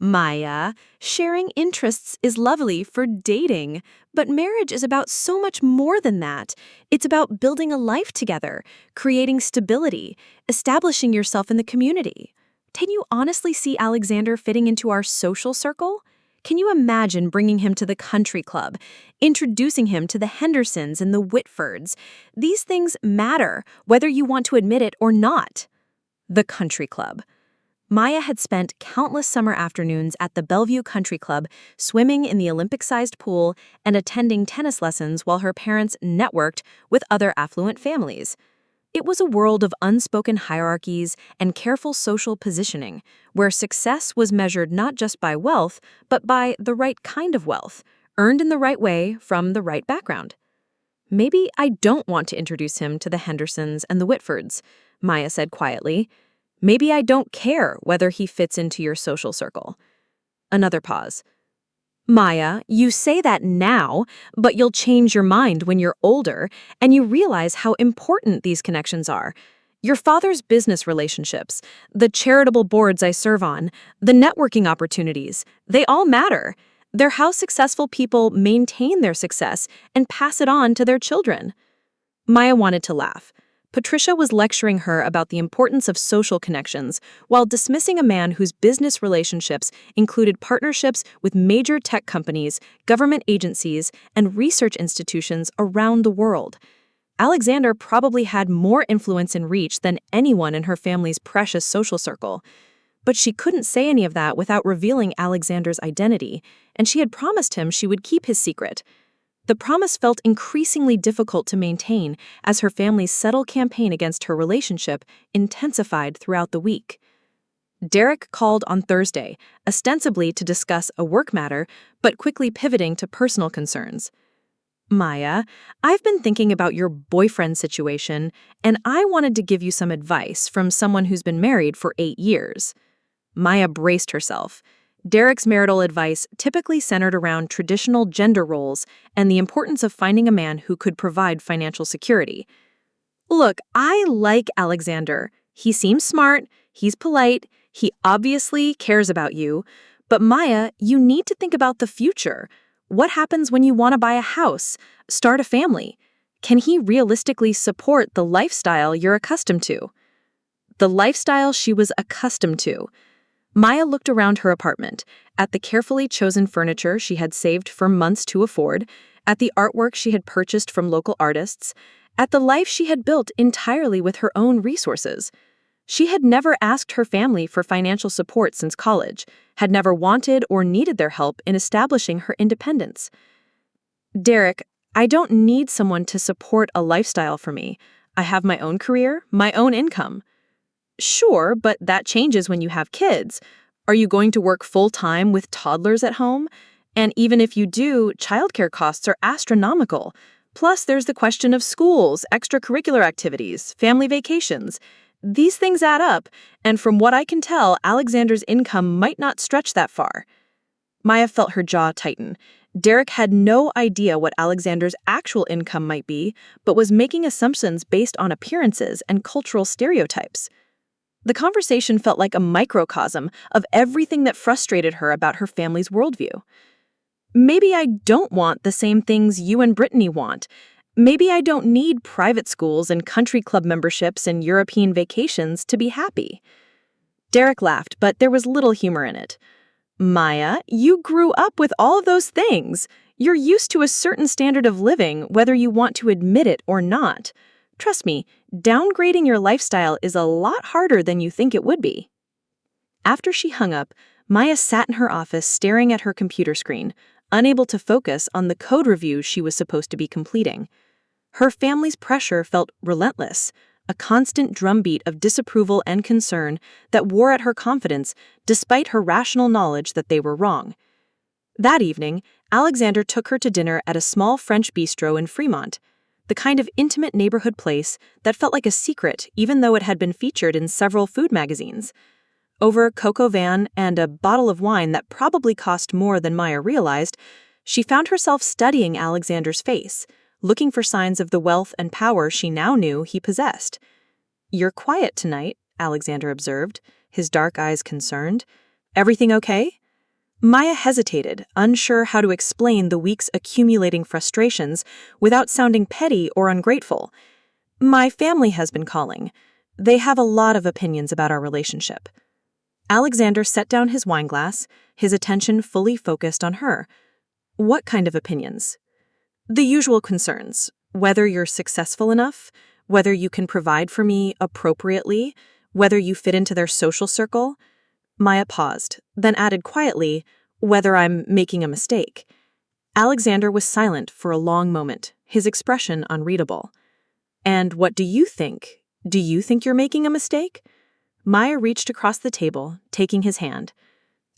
Maya, sharing interests is lovely for dating, but marriage is about so much more than that. It's about building a life together, creating stability, establishing yourself in the community. Can you honestly see Alexander fitting into our social circle? Can you imagine bringing him to the country club, introducing him to the Hendersons and the Whitfords? These things matter, whether you want to admit it or not. The country club. Maya had spent countless summer afternoons at the Bellevue Country Club, swimming in the Olympic-sized pool and attending tennis lessons while her parents networked with other affluent families. It was a world of unspoken hierarchies and careful social positioning, where success was measured not just by wealth, but by the right kind of wealth, earned in the right way from the right background. "Maybe I don't want to introduce him to the Hendersons and the Whitfords," Maya said quietly. "Maybe I don't care whether he fits into your social circle." Another pause. "Maya, you say that now, but you'll change your mind when you're older and you realize how important these connections are. Your father's business relationships, the charitable boards I serve on, the networking opportunities, they all matter. They're how successful people maintain their success and pass it on to their children." Maya wanted to laugh. Patricia was lecturing her about the importance of social connections while dismissing a man whose business relationships included partnerships with major tech companies, government agencies, and research institutions around the world. Alexander probably had more influence and reach than anyone in her family's precious social circle. But she couldn't say any of that without revealing Alexander's identity, and she had promised him she would keep his secret. The promise felt increasingly difficult to maintain as her family's subtle campaign against her relationship intensified throughout the week. Derek called on Thursday, ostensibly to discuss a work matter, but quickly pivoting to personal concerns. "Maya, I've been thinking about your boyfriend situation, and I wanted to give you some advice from someone who's been married for 8 years. Maya braced herself. Derek's marital advice typically centered around traditional gender roles and the importance of finding a man who could provide financial security. "Look, I like Alexander. He seems smart, he's polite, he obviously cares about you. But Maya, you need to think about the future. What happens when you want to buy a house, start a family? Can he realistically support the lifestyle you're accustomed to?" The lifestyle she was accustomed to. Maya looked around her apartment, at the carefully chosen furniture she had saved for months to afford, at the artwork she had purchased from local artists, at the life she had built entirely with her own resources. She had never asked her family for financial support since college, had never wanted or needed their help in establishing her independence. "Derek, I don't need someone to support a lifestyle for me. I have my own career, my own income." "Sure, but that changes when you have kids. Are you going to work full-time with toddlers at home? And even if you do, childcare costs are astronomical. Plus, there's the question of schools, extracurricular activities, family vacations. These things add up, and from what I can tell, Alexander's income might not stretch that far." Maya felt her jaw tighten. Derek had no idea what Alexander's actual income might be, but was making assumptions based on appearances and cultural stereotypes. The conversation felt like a microcosm of everything that frustrated her about her family's worldview. "Maybe I don't want the same things you and Brittany want. Maybe I don't need private schools and country club memberships and European vacations to be happy." Derek laughed, but there was little humor in it. "Maya, you grew up with all of those things. You're used to a certain standard of living, whether you want to admit it or not. Trust me, downgrading your lifestyle is a lot harder than you think it would be." After she hung up, Maya sat in her office staring at her computer screen, unable to focus on the code review she was supposed to be completing. Her family's pressure felt relentless, a constant drumbeat of disapproval and concern that wore at her confidence despite her rational knowledge that they were wrong. That evening, Alexander took her to dinner at a small French bistro in Fremont, the kind of intimate neighborhood place that felt like a secret even though it had been featured in several food magazines. Over a coq au vin and a bottle of wine that probably cost more than Maya realized, she found herself studying Alexander's face, looking for signs of the wealth and power she now knew he possessed. "You're quiet tonight," Alexander observed, his dark eyes concerned. "Everything okay?" Maya hesitated, unsure how to explain the week's accumulating frustrations without sounding petty or ungrateful. "My family has been calling. They have a lot of opinions about our relationship." Alexander set down his wineglass, his attention fully focused on her. "What kind of opinions?" "The usual concerns. Whether you're successful enough, whether you can provide for me appropriately, whether you fit into their social circle. Maya paused, then added quietly, "Whether I'm making a mistake." Alexander was silent for a long moment, his expression unreadable. "And what do you think? Do you think you're making a mistake?" Maya reached across the table, taking his hand.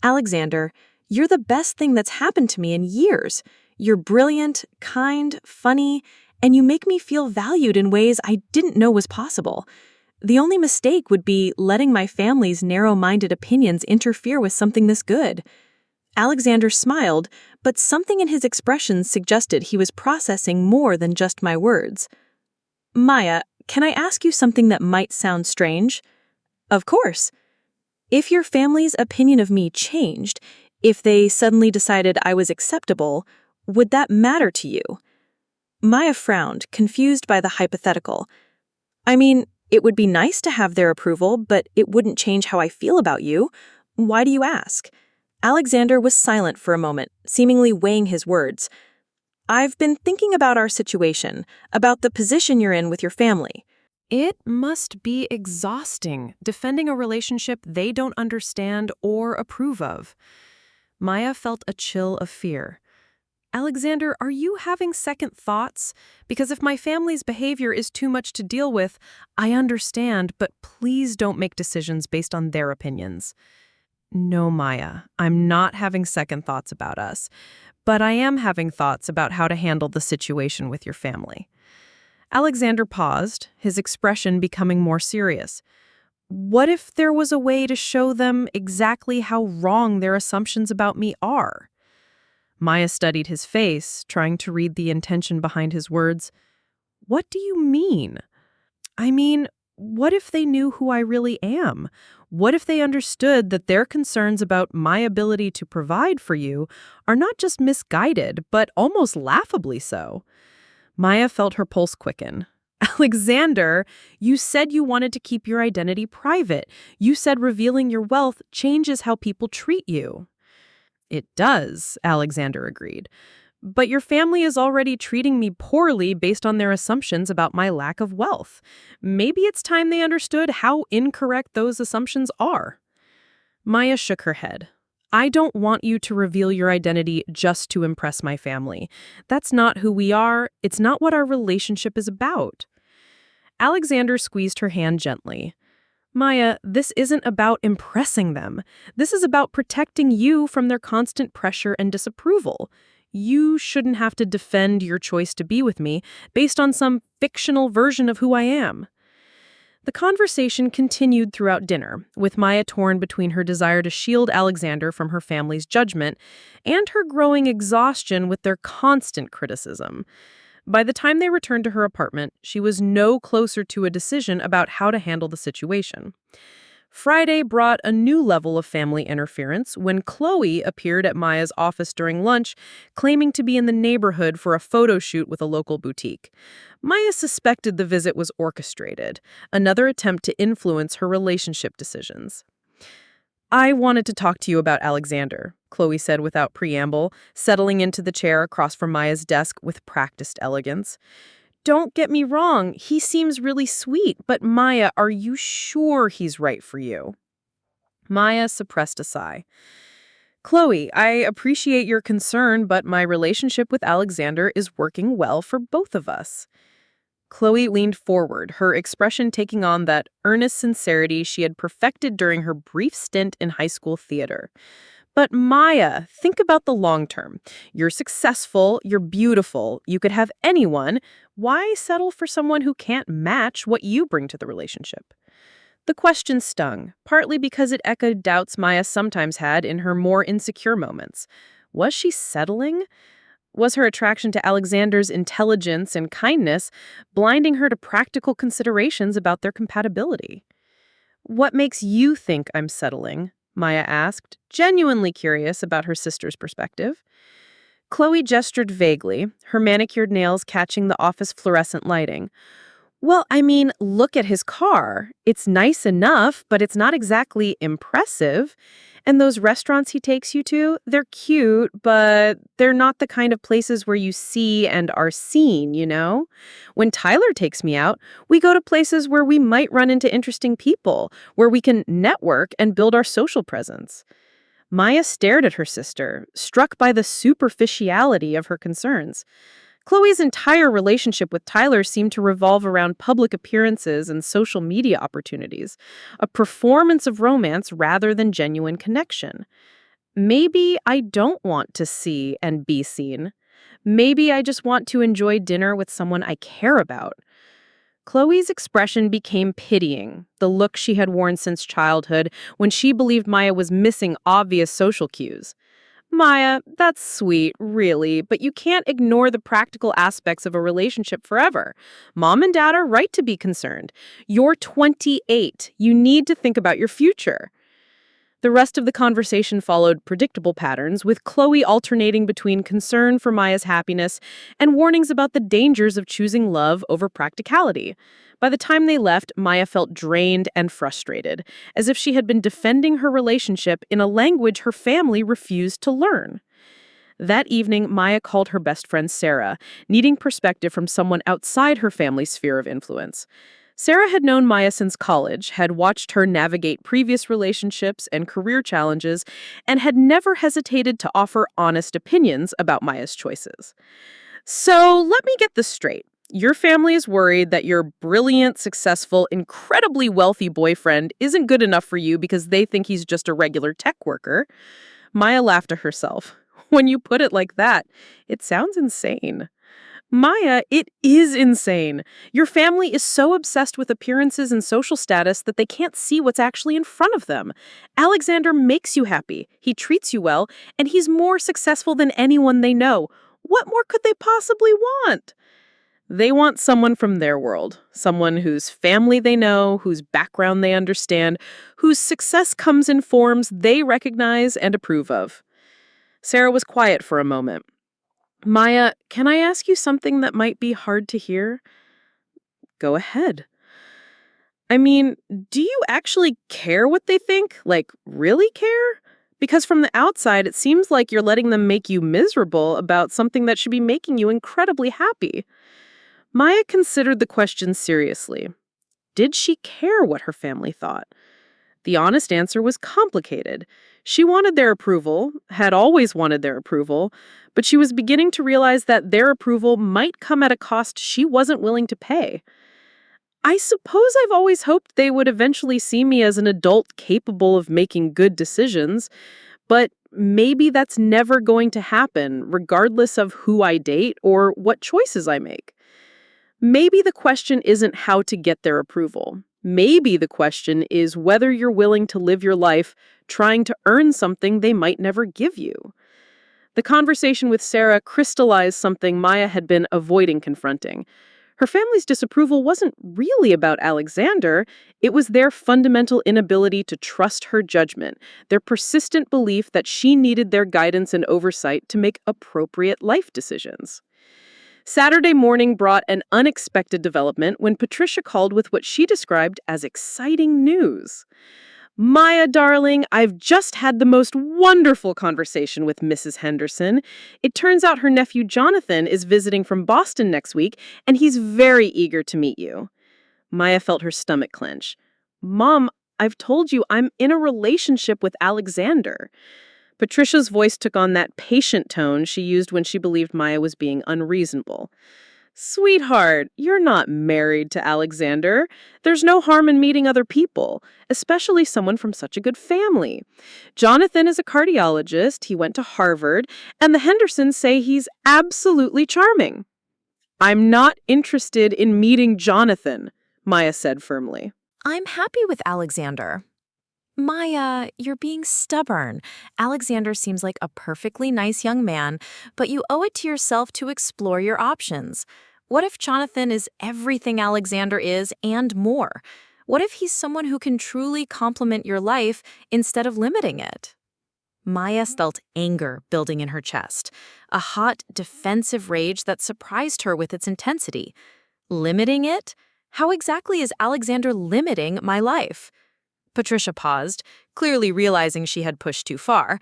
"Alexander, you're the best thing that's happened to me in years. You're brilliant, kind, funny, and you make me feel valued in ways I didn't know was possible. The only mistake would be letting my family's narrow-minded opinions interfere with something this good." Alexander smiled, but something in his expression suggested he was processing more than just my words. "Maya, can I ask you something that might sound strange?" "Of course." "If your family's opinion of me changed, if they suddenly decided I was acceptable, would that matter to you?" Maya frowned, confused by the hypothetical. "I mean, it would be nice to have their approval, but it wouldn't change how I feel about you. Why do you ask?" Alexander was silent for a moment, seemingly weighing his words. "I've been thinking about our situation, about the position you're in with your family." It must be exhausting, defending a relationship they don't understand or approve of. Maya felt a chill of fear. "Alexander, are you having second thoughts? Because if my family's behavior is too much to deal with, I understand, but please don't make decisions based on their opinions." "No, Maya, I'm not having second thoughts about us, but I am having thoughts about how to handle the situation with your family." Alexander paused, his expression becoming more serious. "What if there was a way to show them exactly how wrong their assumptions about me are?" Maya studied his face, trying to read the intention behind his words. "What do you mean?" "I mean, what if they knew who I really am? What if they understood that their concerns about my ability to provide for you are not just misguided, but almost laughably so?" Maya felt her pulse quicken. "Alexander, you said you wanted to keep your identity private. You said revealing your wealth changes how people treat you." "It does," Alexander agreed. "But your family is already treating me poorly based on their assumptions about my lack of wealth. Maybe it's time they understood how incorrect those assumptions are." Maya shook her head. "I don't want you to reveal your identity just to impress my family. That's not who we are. It's not what our relationship is about." Alexander squeezed her hand gently. "Maya, this isn't about impressing them. This is about protecting you from their constant pressure and disapproval. You shouldn't have to defend your choice to be with me based on some fictional version of who I am." The conversation continued throughout dinner, with Maya torn between her desire to shield Alexander from her family's judgment and her growing exhaustion with their constant criticism. By the time they returned to her apartment, she was no closer to a decision about how to handle the situation. Friday brought a new level of family interference when Chloe appeared at Maya's office during lunch, claiming to be in the neighborhood for a photo shoot with a local boutique. Maya suspected the visit was orchestrated, another attempt to influence her relationship decisions. "I wanted to talk to you about Alexander," Chloe said without preamble, settling into the chair across from Maya's desk with practiced elegance. "Don't get me wrong, he seems really sweet, but Maya, are you sure he's right for you?" Maya suppressed a sigh. "Chloe, I appreciate your concern, but my relationship with Alexander is working well for both of us." Chloe leaned forward, her expression taking on that earnest sincerity she had perfected during her brief stint in high school theater. "But Maya, think about the long term. You're successful, you're beautiful, you could have anyone. Why settle for someone who can't match what you bring to the relationship?" The question stung, partly because it echoed doubts Maya sometimes had in her more insecure moments. Was she settling? Was her attraction to Alexander's intelligence and kindness blinding her to practical considerations about their compatibility? "What makes you think I'm settling?" Maya asked, genuinely curious about her sister's perspective. Chloe gestured vaguely, her manicured nails catching the office fluorescent lighting. Well, I mean, look at his car. It's nice enough, but it's not exactly impressive. And those restaurants he takes you to, they're cute, but they're not the kind of places where you see and are seen, you know? When Tyler takes me out, we go to places where we might run into interesting people, where we can network and build our social presence. Maya stared at her sister, struck by the superficiality of her concerns. Chloe's entire relationship with Tyler seemed to revolve around public appearances and social media opportunities, a performance of romance rather than genuine connection. Maybe I don't want to see and be seen. Maybe I just want to enjoy dinner with someone I care about. Chloe's expression became pitying, the look she had worn since childhood when she believed Maya was missing obvious social cues. Maya, that's sweet, really, but you can't ignore the practical aspects of a relationship forever. Mom and Dad are right to be concerned. You're 28. You need to think about your future. The rest of the conversation followed predictable patterns, with Chloe alternating between concern for Maya's happiness and warnings about the dangers of choosing love over practicality. By the time they left, Maya felt drained and frustrated, as if she had been defending her relationship in a language her family refused to learn. That evening, Maya called her best friend Sarah, needing perspective from someone outside her family's sphere of influence. Sarah had known Maya since college, had watched her navigate previous relationships and career challenges, and had never hesitated to offer honest opinions about Maya's choices. So let me get this straight. Your family is worried that your brilliant, successful, incredibly wealthy boyfriend isn't good enough for you because they think he's just a regular tech worker. Maya laughed to herself. When you put it like that, it sounds insane. Maya, it is insane. Your family is so obsessed with appearances and social status that they can't see what's actually in front of them. Alexander makes you happy, he treats you well, and he's more successful than anyone they know. What more could they possibly want? They want someone from their world, someone whose family they know, whose background they understand, whose success comes in forms they recognize and approve of. Sarah was quiet for a moment. Maya, can I ask you something that might be hard to hear? Go ahead. I mean, do you actually care what they think? Like, really care? Because from the outside, it seems like you're letting them make you miserable about something that should be making you incredibly happy. Maya considered the question seriously. Did she care what her family thought? The honest answer was complicated. She wanted their approval, had always wanted their approval, but she was beginning to realize that their approval might come at a cost she wasn't willing to pay. I suppose I've always hoped they would eventually see me as an adult capable of making good decisions, but maybe that's never going to happen, regardless of who I date or what choices I make. Maybe the question isn't how to get their approval. Maybe the question is whether you're willing to live your life trying to earn something they might never give you. The conversation with Sarah crystallized something Maya had been avoiding confronting. Her family's disapproval wasn't really about Alexander. It was their fundamental inability to trust her judgment, their persistent belief that she needed their guidance and oversight to make appropriate life decisions. Saturday morning brought an unexpected development when Patricia called with what she described as exciting news. Maya, darling, I've just had the most wonderful conversation with Mrs. Henderson. It turns out her nephew Jonathan is visiting from Boston next week, and he's very eager to meet you. Maya felt her stomach clench. Mom, I've told you I'm in a relationship with Alexander. Patricia's voice took on that patient tone she used when she believed Maya was being unreasonable. Sweetheart, you're not married to Alexander. There's no harm in meeting other people, especially someone from such a good family. Jonathan is a cardiologist, he went to Harvard, and the Hendersons say he's absolutely charming. I'm not interested in meeting Jonathan, Maya said firmly. I'm happy with Alexander. Maya, you're being stubborn. Alexander seems like a perfectly nice young man, but you owe it to yourself to explore your options. What if Jonathan is everything Alexander is and more? What if he's someone who can truly complement your life instead of limiting it? Maya felt anger building in her chest, a hot, defensive rage that surprised her with its intensity. Limiting it? How exactly is Alexander limiting my life? Patricia paused, clearly realizing she had pushed too far.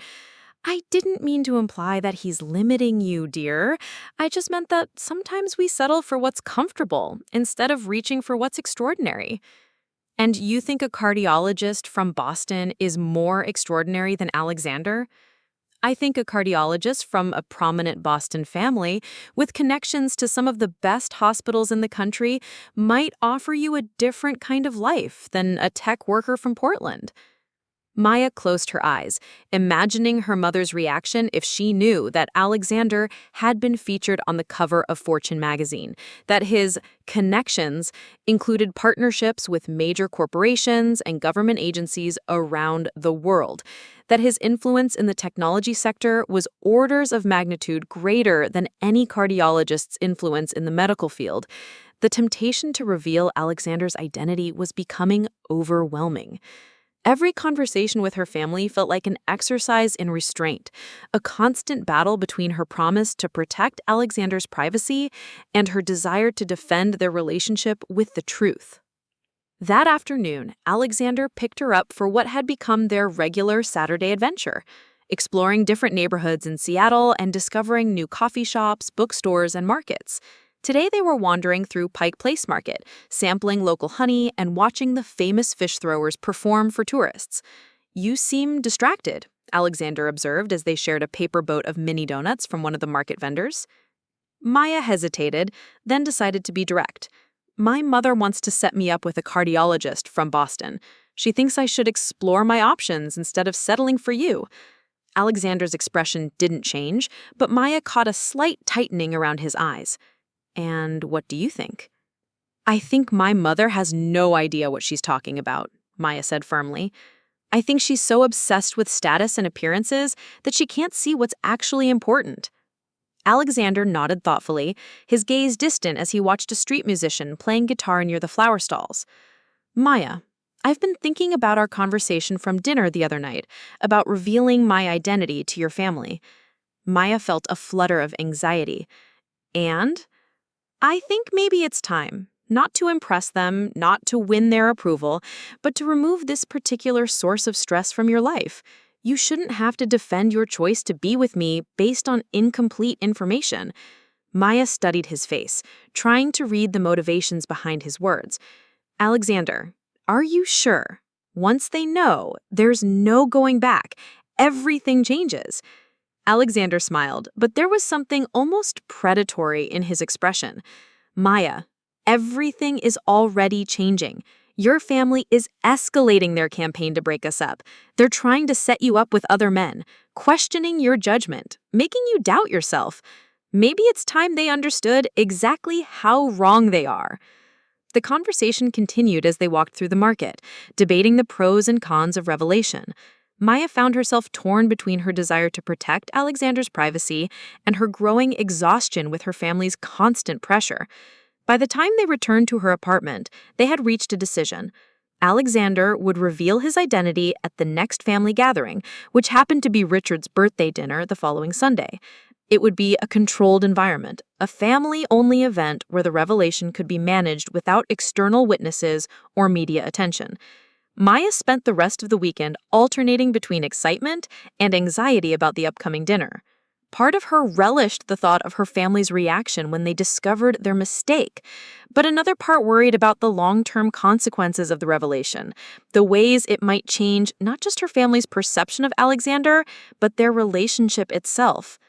I didn't mean to imply that he's limiting you, dear. I just meant that sometimes we settle for what's comfortable instead of reaching for what's extraordinary. And you think a cardiologist from Boston is more extraordinary than Alexander? I think a cardiologist from a prominent Boston family with connections to some of the best hospitals in the country might offer you a different kind of life than a tech worker from Portland. Maya closed her eyes, imagining her mother's reaction if she knew that Alexander had been featured on the cover of Fortune magazine, that his connections included partnerships with major corporations and government agencies around the world, that his influence in the technology sector was orders of magnitude greater than any cardiologist's influence in the medical field. The temptation to reveal Alexander's identity was becoming overwhelming. Every conversation with her family felt like an exercise in restraint, a constant battle between her promise to protect Alexander's privacy and her desire to defend their relationship with the truth. That afternoon, Alexander picked her up for what had become their regular Saturday adventure, exploring different neighborhoods in Seattle and discovering new coffee shops, bookstores, and markets. Today they were wandering through Pike Place Market, sampling local honey and watching the famous fish throwers perform for tourists. You seem distracted, Alexander observed as they shared a paper boat of mini donuts from one of the market vendors. Maya hesitated, then decided to be direct. My mother wants to set me up with a cardiologist from Boston. She thinks I should explore my options instead of settling for you. Alexander's expression didn't change, but Maya caught a slight tightening around his eyes. And what do you think? I think my mother has no idea what she's talking about, Maya said firmly. I think she's so obsessed with status and appearances that she can't see what's actually important. Alexander nodded thoughtfully, his gaze distant as he watched a street musician playing guitar near the flower stalls. Maya, I've been thinking about our conversation from dinner the other night, about revealing my identity to your family. Maya felt a flutter of anxiety. And I think maybe it's time, not to impress them, not to win their approval, but to remove this particular source of stress from your life. You shouldn't have to defend your choice to be with me based on incomplete information. Maya studied his face, trying to read the motivations behind his words. Alexander, are you sure? Once they know, there's no going back. Everything changes. Alexander smiled, but there was something almost predatory in his expression. Maya, everything is already changing. Your family is escalating their campaign to break us up. They're trying to set you up with other men, questioning your judgment, making you doubt yourself. Maybe it's time they understood exactly how wrong they are. The conversation continued as they walked through the market, debating the pros and cons of revelation. Maya found herself torn between her desire to protect Alexander's privacy and her growing exhaustion with her family's constant pressure. By the time they returned to her apartment, they had reached a decision. Alexander would reveal his identity at the next family gathering, which happened to be Richard's birthday dinner the following Sunday. It would be a controlled environment, a family-only event where the revelation could be managed without external witnesses or media attention. Maya spent the rest of the weekend alternating between excitement and anxiety about the upcoming dinner. Part of her relished the thought of her family's reaction when they discovered their mistake, but another part worried about the long-term consequences of the revelation, the ways it might change not just her family's perception of Alexander, but their relationship itself.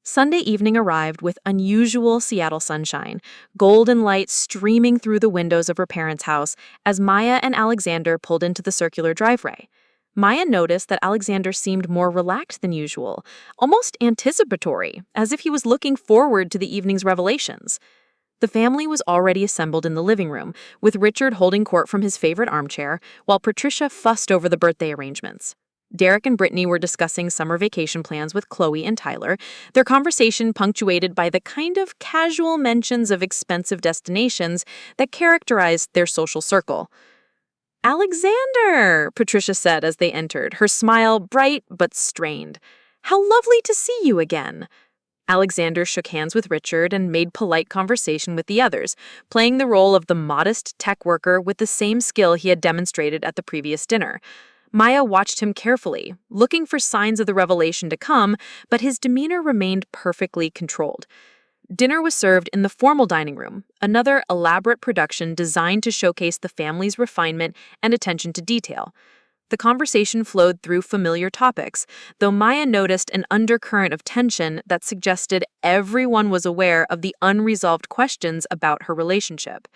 Sunday evening arrived with unusual Seattle sunshine, golden light streaming through the windows of her parents' house as Maya and Alexander pulled into the circular driveway. Maya noticed that Alexander seemed more relaxed than usual, almost anticipatory, as if he was looking forward to the evening's revelations. The family was already assembled in the living room, with Richard holding court from his favorite armchair, while Patricia fussed over the birthday arrangements. Derek and Brittany were discussing summer vacation plans with Chloe and Tyler, their conversation punctuated by the kind of casual mentions of expensive destinations that characterized their social circle. "Alexander," Patricia said as they entered, her smile bright but strained. "How lovely to see you again." Alexander shook hands with Richard and made polite conversation with the others, playing the role of the modest tech worker with the same skill he had demonstrated at the previous dinner. Maya watched him carefully, looking for signs of the revelation to come, but his demeanor remained perfectly controlled. Dinner was served in the formal dining room, another elaborate production designed to showcase the family's refinement and attention to detail. The conversation flowed through familiar topics, though Maya noticed an undercurrent of tension that suggested everyone was aware of the unresolved questions about her relationship.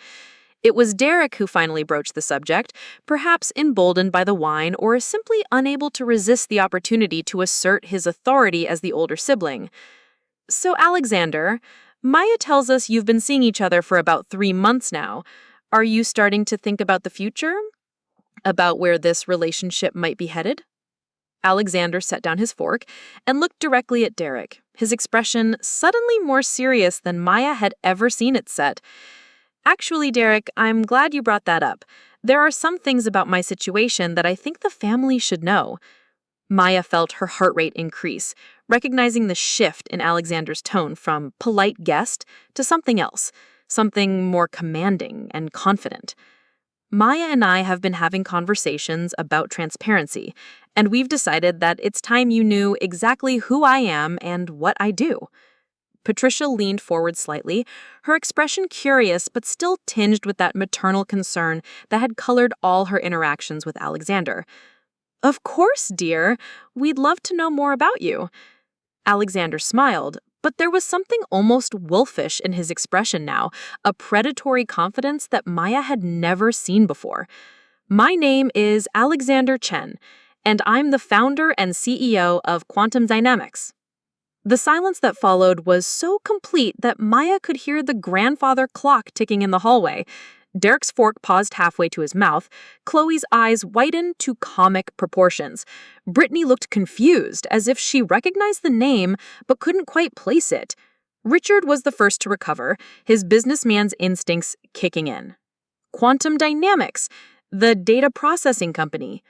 It was Derek who finally broached the subject, perhaps emboldened by the wine or simply unable to resist the opportunity to assert his authority as the older sibling. "So, Alexander, Maya tells us you've been seeing each other for about 3 months now. Are you starting to think about the future? About where this relationship might be headed?" Alexander set down his fork and looked directly at Derek, his expression suddenly more serious than Maya had ever seen it set. "Actually, Derek, I'm glad you brought that up. There are some things about my situation that I think the family should know." Maya felt her heart rate increase, recognizing the shift in Alexander's tone from polite guest to something else, something more commanding and confident. "Maya and I have been having conversations about transparency, and we've decided that it's time you knew exactly who I am and what I do." Patricia leaned forward slightly, her expression curious but still tinged with that maternal concern that had colored all her interactions with Alexander. "Of course, dear. We'd love to know more about you." Alexander smiled, but there was something almost wolfish in his expression now, a predatory confidence that Maya had never seen before. "My name is Alexander Chen, and I'm the founder and CEO of Quantum Dynamics." The silence that followed was so complete that Maya could hear the grandfather clock ticking in the hallway. Derek's fork paused halfway to his mouth. Chloe's eyes widened to comic proportions. Brittany looked confused, as if she recognized the name but couldn't quite place it. Richard was the first to recover, his businessman's instincts kicking in. "Quantum Dynamics, the data processing company."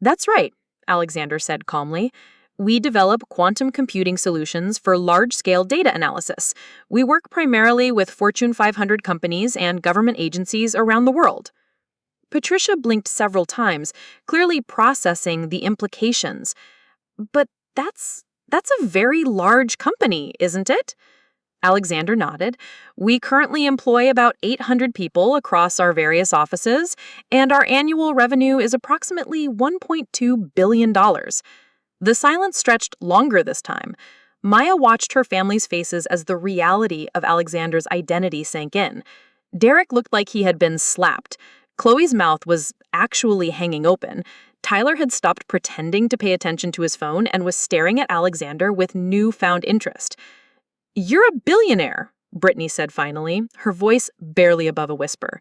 "That's right," Alexander said calmly. "We develop quantum computing solutions for large-scale data analysis. We work primarily with Fortune 500 companies and government agencies around the world." Patricia blinked several times, clearly processing the implications. "But that's a very large company, isn't it?" Alexander nodded. "We currently employ about 800 people across our various offices, and our annual revenue is approximately $1.2 billion. The silence stretched longer this time. Maya watched her family's faces as the reality of Alexander's identity sank in. Derek looked like he had been slapped. Chloe's mouth was actually hanging open. Tyler had stopped pretending to pay attention to his phone and was staring at Alexander with newfound interest. "You're a billionaire," Brittany said finally, her voice barely above a whisper.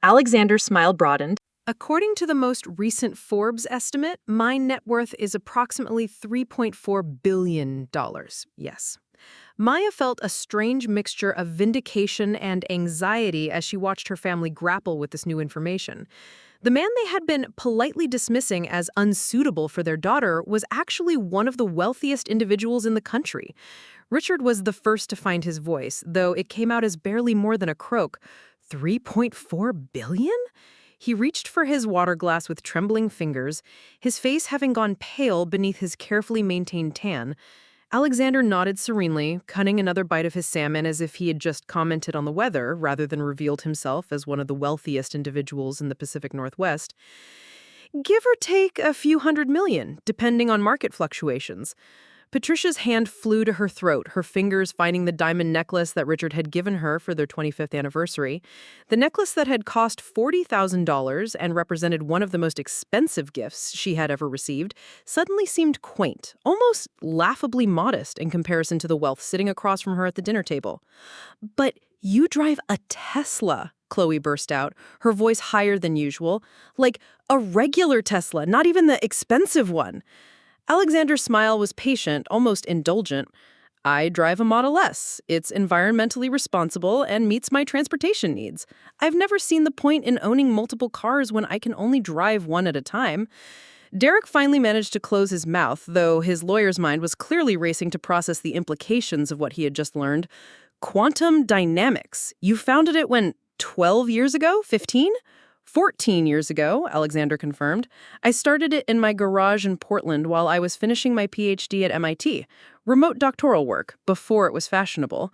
Alexander's smile broadened. According to the most recent Forbes estimate, my net worth is approximately $3.4 billion. Yes. Maya felt a strange mixture of vindication and anxiety as she watched her family grapple with this new information. The man they had been politely dismissing as unsuitable for their daughter was actually one of the wealthiest individuals in the country. Richard was the first to find his voice, though it came out as barely more than a croak. $3.4 billion? He reached for his water glass with trembling fingers, his face having gone pale beneath his carefully maintained tan. Alexander nodded serenely, cutting another bite of his salmon as if he had just commented on the weather rather than revealed himself as one of the wealthiest individuals in the Pacific Northwest. Give or take a few $100 million, depending on market fluctuations. Patricia's hand flew to her throat, her fingers finding the diamond necklace that Richard had given her for their 25th anniversary. The necklace that had cost $40,000 and represented one of the most expensive gifts she had ever received suddenly seemed quaint, almost laughably modest in comparison to the wealth sitting across from her at the dinner table. "But you drive a Tesla," Chloe burst out, her voice higher than usual. "Like a regular Tesla, not even the expensive one." Alexander's smile was patient, almost indulgent. "I drive a Model S. It's environmentally responsible and meets my transportation needs. I've never seen the point in owning multiple cars when I can only drive one at a time. Derek finally managed to close his mouth, though his lawyer's mind was clearly racing to process the implications of what he had just learned. Quantum dynamics. You founded it when, 12 years ago? 15? 14 years ago, Alexander confirmed. I started it in my garage in Portland while I was finishing my PhD at MIT. Remote doctoral work, before it was fashionable.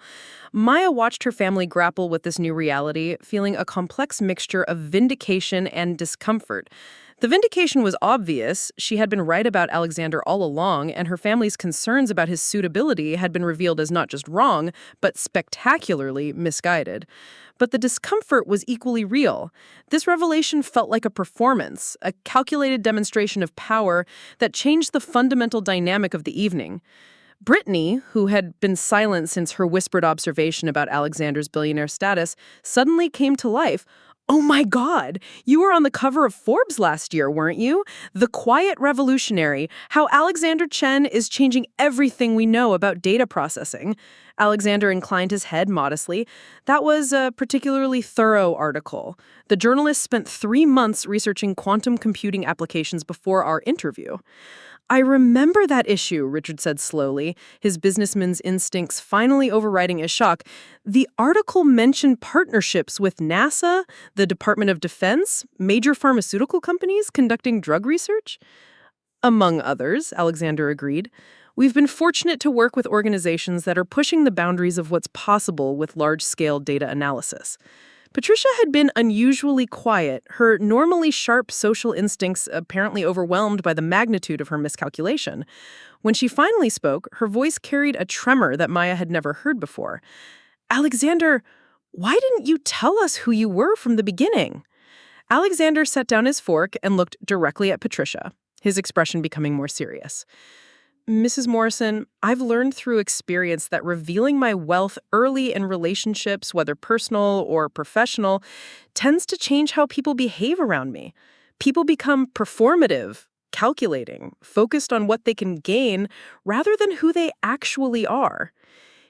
Maya watched her family grapple with this new reality, feeling a complex mixture of vindication and discomfort. The vindication was obvious. She had been right about Alexander all along, and her family's concerns about his suitability had been revealed as not just wrong, but spectacularly misguided. But the discomfort was equally real. This revelation felt like a performance, a calculated demonstration of power that changed the fundamental dynamic of the evening. Brittany, who had been silent since her whispered observation about Alexander's billionaire status, suddenly came to life. Oh my God, you were on the cover of Forbes last year, weren't you? The Quiet Revolutionary, how Alexander Chen is changing everything we know about data processing. Alexander inclined his head modestly. That was a particularly thorough article. The journalist spent 3 months researching quantum computing applications before our interview. I remember that issue, Richard said slowly, his businessman's instincts finally overriding his shock. The article mentioned partnerships with NASA, the Department of Defense, major pharmaceutical companies conducting drug research. Among others, Alexander agreed. We've been fortunate to work with organizations that are pushing the boundaries of what's possible with large-scale data analysis. Patricia had been unusually quiet, her normally sharp social instincts apparently overwhelmed by the magnitude of her miscalculation. When she finally spoke, her voice carried a tremor that Maya had never heard before. Alexander, why didn't you tell us who you were from the beginning? Alexander set down his fork and looked directly at Patricia, his expression becoming more serious. Mrs. Morrison, I've learned through experience that revealing my wealth early in relationships, whether personal or professional, tends to change how people behave around me. People become performative, calculating, focused on what they can gain rather than who they actually are.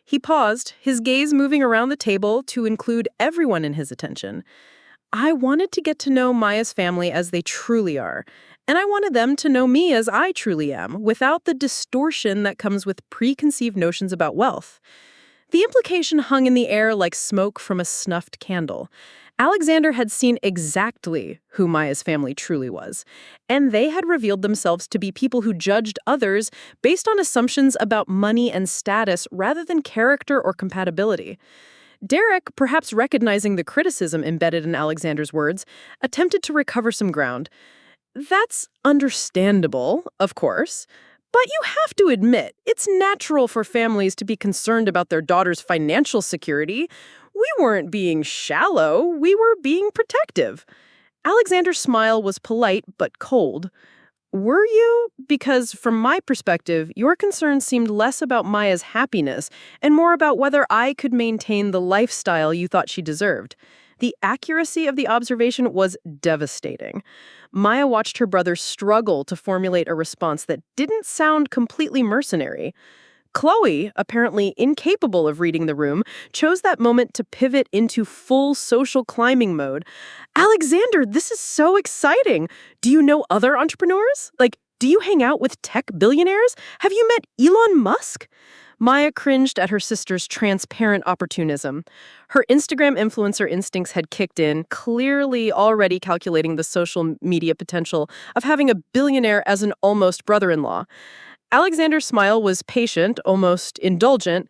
He paused, his gaze moving around the table to include everyone in his attention. I wanted to get to know Maya's family as they truly are. And I wanted them to know me as I truly am, without the distortion that comes with preconceived notions about wealth. The implication hung in the air like smoke from a snuffed candle. Alexander had seen exactly who Maya's family truly was, and they had revealed themselves to be people who judged others based on assumptions about money and status rather than character or compatibility. Derek, perhaps recognizing the criticism embedded in Alexander's words, attempted to recover some ground. That's understandable, of course, but you have to admit it's natural for families to be concerned about their daughter's financial security. We weren't being shallow, we were being protective. Alexander's smile was polite but cold. Were you? Because from my perspective, your concern seemed less about Maya's happiness and more about whether I could maintain the lifestyle you thought she deserved. The accuracy of the observation was devastating. Maya watched her brother struggle to formulate a response that didn't sound completely mercenary. Chloe, apparently incapable of reading the room, chose that moment to pivot into full social climbing mode. Alexander, this is so exciting. Do you know other entrepreneurs? Do you hang out with tech billionaires? Have you met Elon Musk? Maya cringed at her sister's transparent opportunism. Her Instagram influencer instincts had kicked in, clearly already calculating the social media potential of having a billionaire as an almost brother-in-law. Alexander's smile was patient, almost indulgent.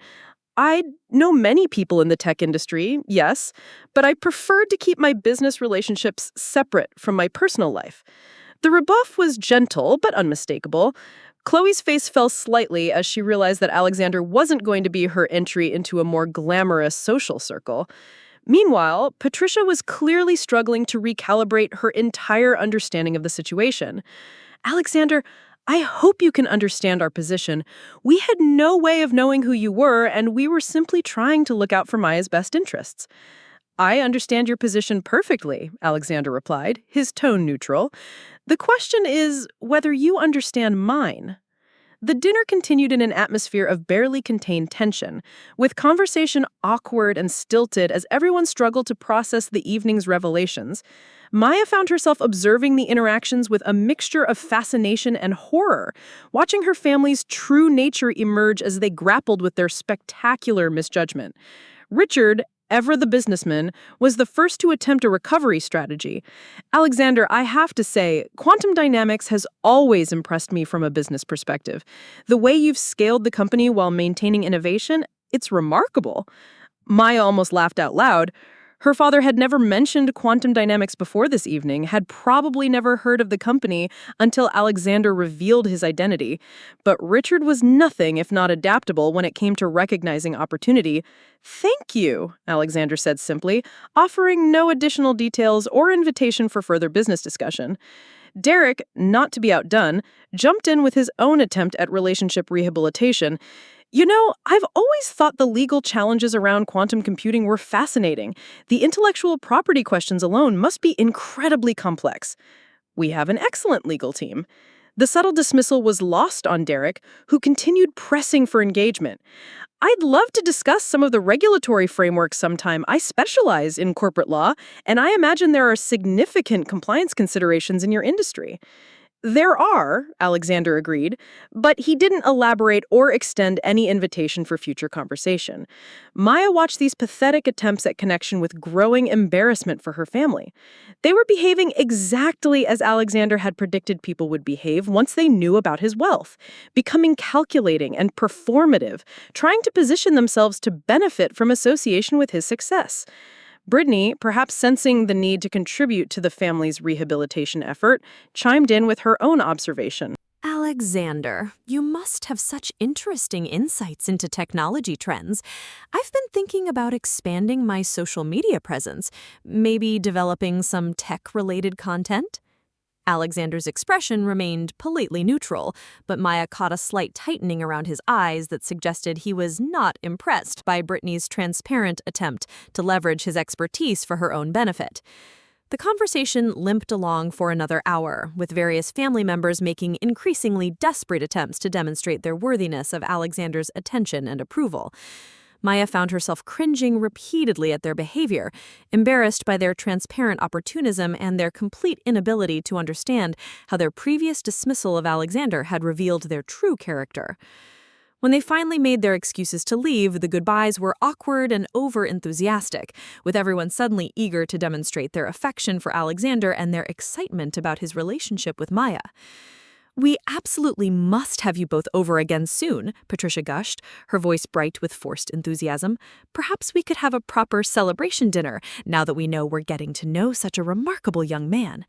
I know many people in the tech industry, yes, but I preferred to keep my business relationships separate from my personal life. The rebuff was gentle but unmistakable. Chloe's face fell slightly as she realized that Alexander wasn't going to be her entry into a more glamorous social circle. Meanwhile, Patricia was clearly struggling to recalibrate her entire understanding of the situation. Alexander, I hope you can understand our position. We had no way of knowing who you were, and we were simply trying to look out for Maya's best interests. I understand your position perfectly, Alexander replied, his tone neutral. The question is whether you understand mine. The dinner continued in an atmosphere of barely contained tension, with conversation awkward and stilted as everyone struggled to process the evening's revelations. Maya found herself observing the interactions with a mixture of fascination and horror, watching her family's true nature emerge as they grappled with their spectacular misjudgment. Richard, ever the businessman, was the first to attempt a recovery strategy. Alexander, I have to say, quantum dynamics has always impressed me from a business perspective. The way you've scaled the company while maintaining innovation, it's remarkable. Maya almost laughed out loud. Her father had never mentioned quantum dynamics before this evening, had probably never heard of the company until Alexander revealed his identity. But Richard was nothing if not adaptable when it came to recognizing opportunity. "Thank you," Alexander said simply, offering no additional details or invitation for further business discussion. Derek, not to be outdone, jumped in with his own attempt at relationship rehabilitation. I've always thought the legal challenges around quantum computing were fascinating. The intellectual property questions alone must be incredibly complex. We have an excellent legal team. The subtle dismissal was lost on Derek, who continued pressing for engagement. "I'd love to discuss some of the regulatory frameworks sometime. I specialize in corporate law, and I imagine there are significant compliance considerations in your industry." "There are," Alexander agreed, but he didn't elaborate or extend any invitation for future conversation. Maya watched these pathetic attempts at connection with growing embarrassment for her family. They were behaving exactly as Alexander had predicted people would behave once they knew about his wealth, becoming calculating and performative, trying to position themselves to benefit from association with his success. Brittany, perhaps sensing the need to contribute to the family's rehabilitation effort, chimed in with her own observation. Alexander, you must have such interesting insights into technology trends. I've been thinking about expanding my social media presence, maybe developing some tech-related content. Alexander's expression remained politely neutral, but Maya caught a slight tightening around his eyes that suggested he was not impressed by Brittany's transparent attempt to leverage his expertise for her own benefit. The conversation limped along for another hour, with various family members making increasingly desperate attempts to demonstrate their worthiness of Alexander's attention and approval. Maya found herself cringing repeatedly at their behavior, embarrassed by their transparent opportunism and their complete inability to understand how their previous dismissal of Alexander had revealed their true character. When they finally made their excuses to leave, the goodbyes were awkward and over-enthusiastic, with everyone suddenly eager to demonstrate their affection for Alexander and their excitement about his relationship with Maya. "We absolutely must have you both over again soon," Patricia gushed, her voice bright with forced enthusiasm. "Perhaps we could have a proper celebration dinner, now that we know we're getting to know such a remarkable young man."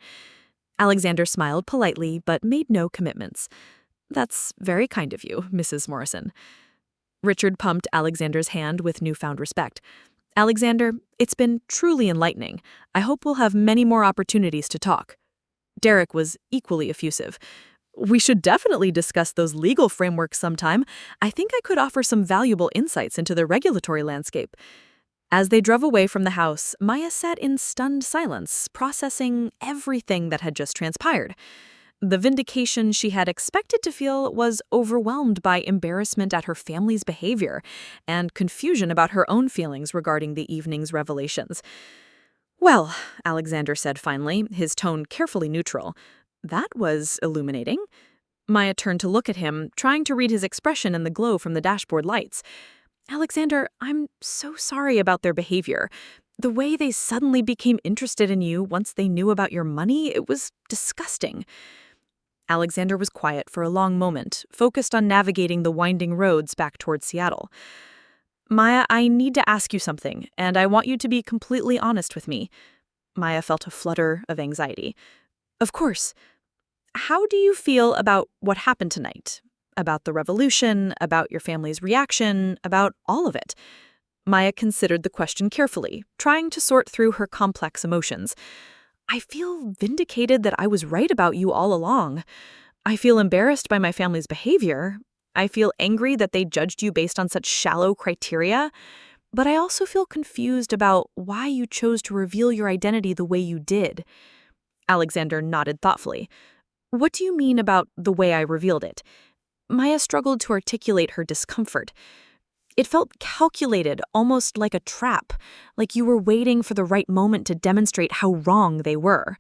Alexander smiled politely, but made no commitments. "That's very kind of you, Mrs. Morrison." Richard pumped Alexander's hand with newfound respect. "Alexander, it's been truly enlightening. I hope we'll have many more opportunities to talk." Derek was equally effusive. "We should definitely discuss those legal frameworks sometime. I think I could offer some valuable insights into the regulatory landscape." As they drove away from the house, Maya sat in stunned silence, processing everything that had just transpired. The vindication she had expected to feel was overwhelmed by embarrassment at her family's behavior and confusion about her own feelings regarding the evening's revelations. "Well," Alexander said finally, his tone carefully neutral, "that was illuminating." Maya turned to look at him, trying to read his expression in the glow from the dashboard lights. "Alexander, I'm so sorry about their behavior. The way they suddenly became interested in you once they knew about your money, it was disgusting." Alexander was quiet for a long moment, focused on navigating the winding roads back towards Seattle. "Maya, I need to ask you something, and I want you to be completely honest with me." Maya felt a flutter of anxiety. "Of course. How do you feel about what happened tonight? About the revolution, about your family's reaction, about all of it?" Maya considered the question carefully, trying to sort through her complex emotions. "I feel vindicated that I was right about you all along. I feel embarrassed by my family's behavior. I feel angry that they judged you based on such shallow criteria. But I also feel confused about why you chose to reveal your identity the way you did." Alexander nodded thoughtfully. "What do you mean about the way I revealed it?" Maya struggled to articulate her discomfort. It felt calculated, almost like a trap, like you were waiting for the right moment to demonstrate how wrong they were.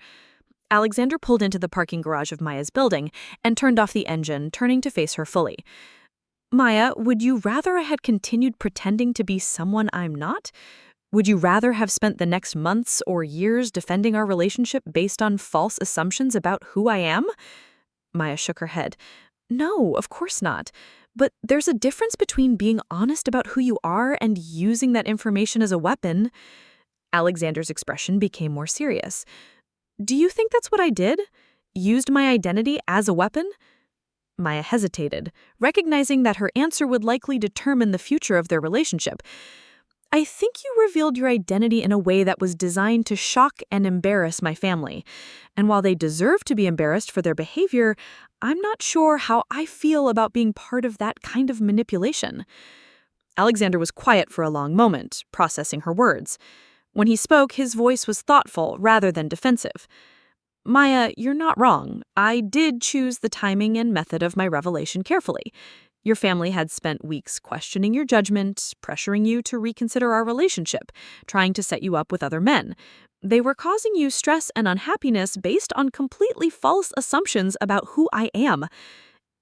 Alexander pulled into the parking garage of Maya's building and turned off the engine, turning to face her fully. Maya, would you rather I had continued pretending to be someone I'm not? Would you rather have spent the next months or years defending our relationship based on false assumptions about who I am? Maya shook her head. No, of course not. But there's a difference between being honest about who you are and using that information as a weapon. Alexander's expression became more serious. Do you think that's what I did? Used my identity as a weapon? Maya hesitated, recognizing that her answer would likely determine the future of their relationship. I think you revealed your identity in a way that was designed to shock and embarrass my family. And while they deserve to be embarrassed for their behavior, I'm not sure how I feel about being part of that kind of manipulation. Alexander was quiet for a long moment, processing her words. When he spoke, his voice was thoughtful rather than defensive. Maya, you're not wrong. I did choose the timing and method of my revelation carefully. Your family had spent weeks questioning your judgment, pressuring you to reconsider our relationship, trying to set you up with other men. They were causing you stress and unhappiness based on completely false assumptions about who I am.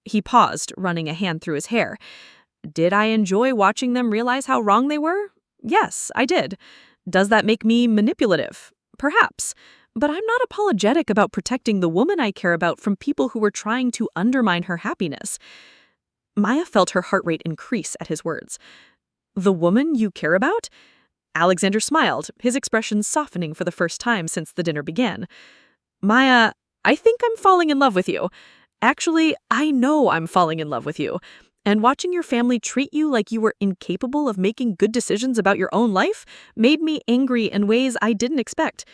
He paused, running a hand through his hair. Did I enjoy watching them realize how wrong they were? Yes, I did. Does that make me manipulative? Perhaps. But I'm not apologetic about protecting the woman I care about from people who were trying to undermine her happiness. Maya felt her heart rate increase at his words. The woman you care about? Alexander smiled, his expression softening for the first time since the dinner began. Maya, I think I'm falling in love with you. Actually, I know I'm falling in love with you. And watching your family treat you like you were incapable of making good decisions about your own life made me angry in ways I didn't expect.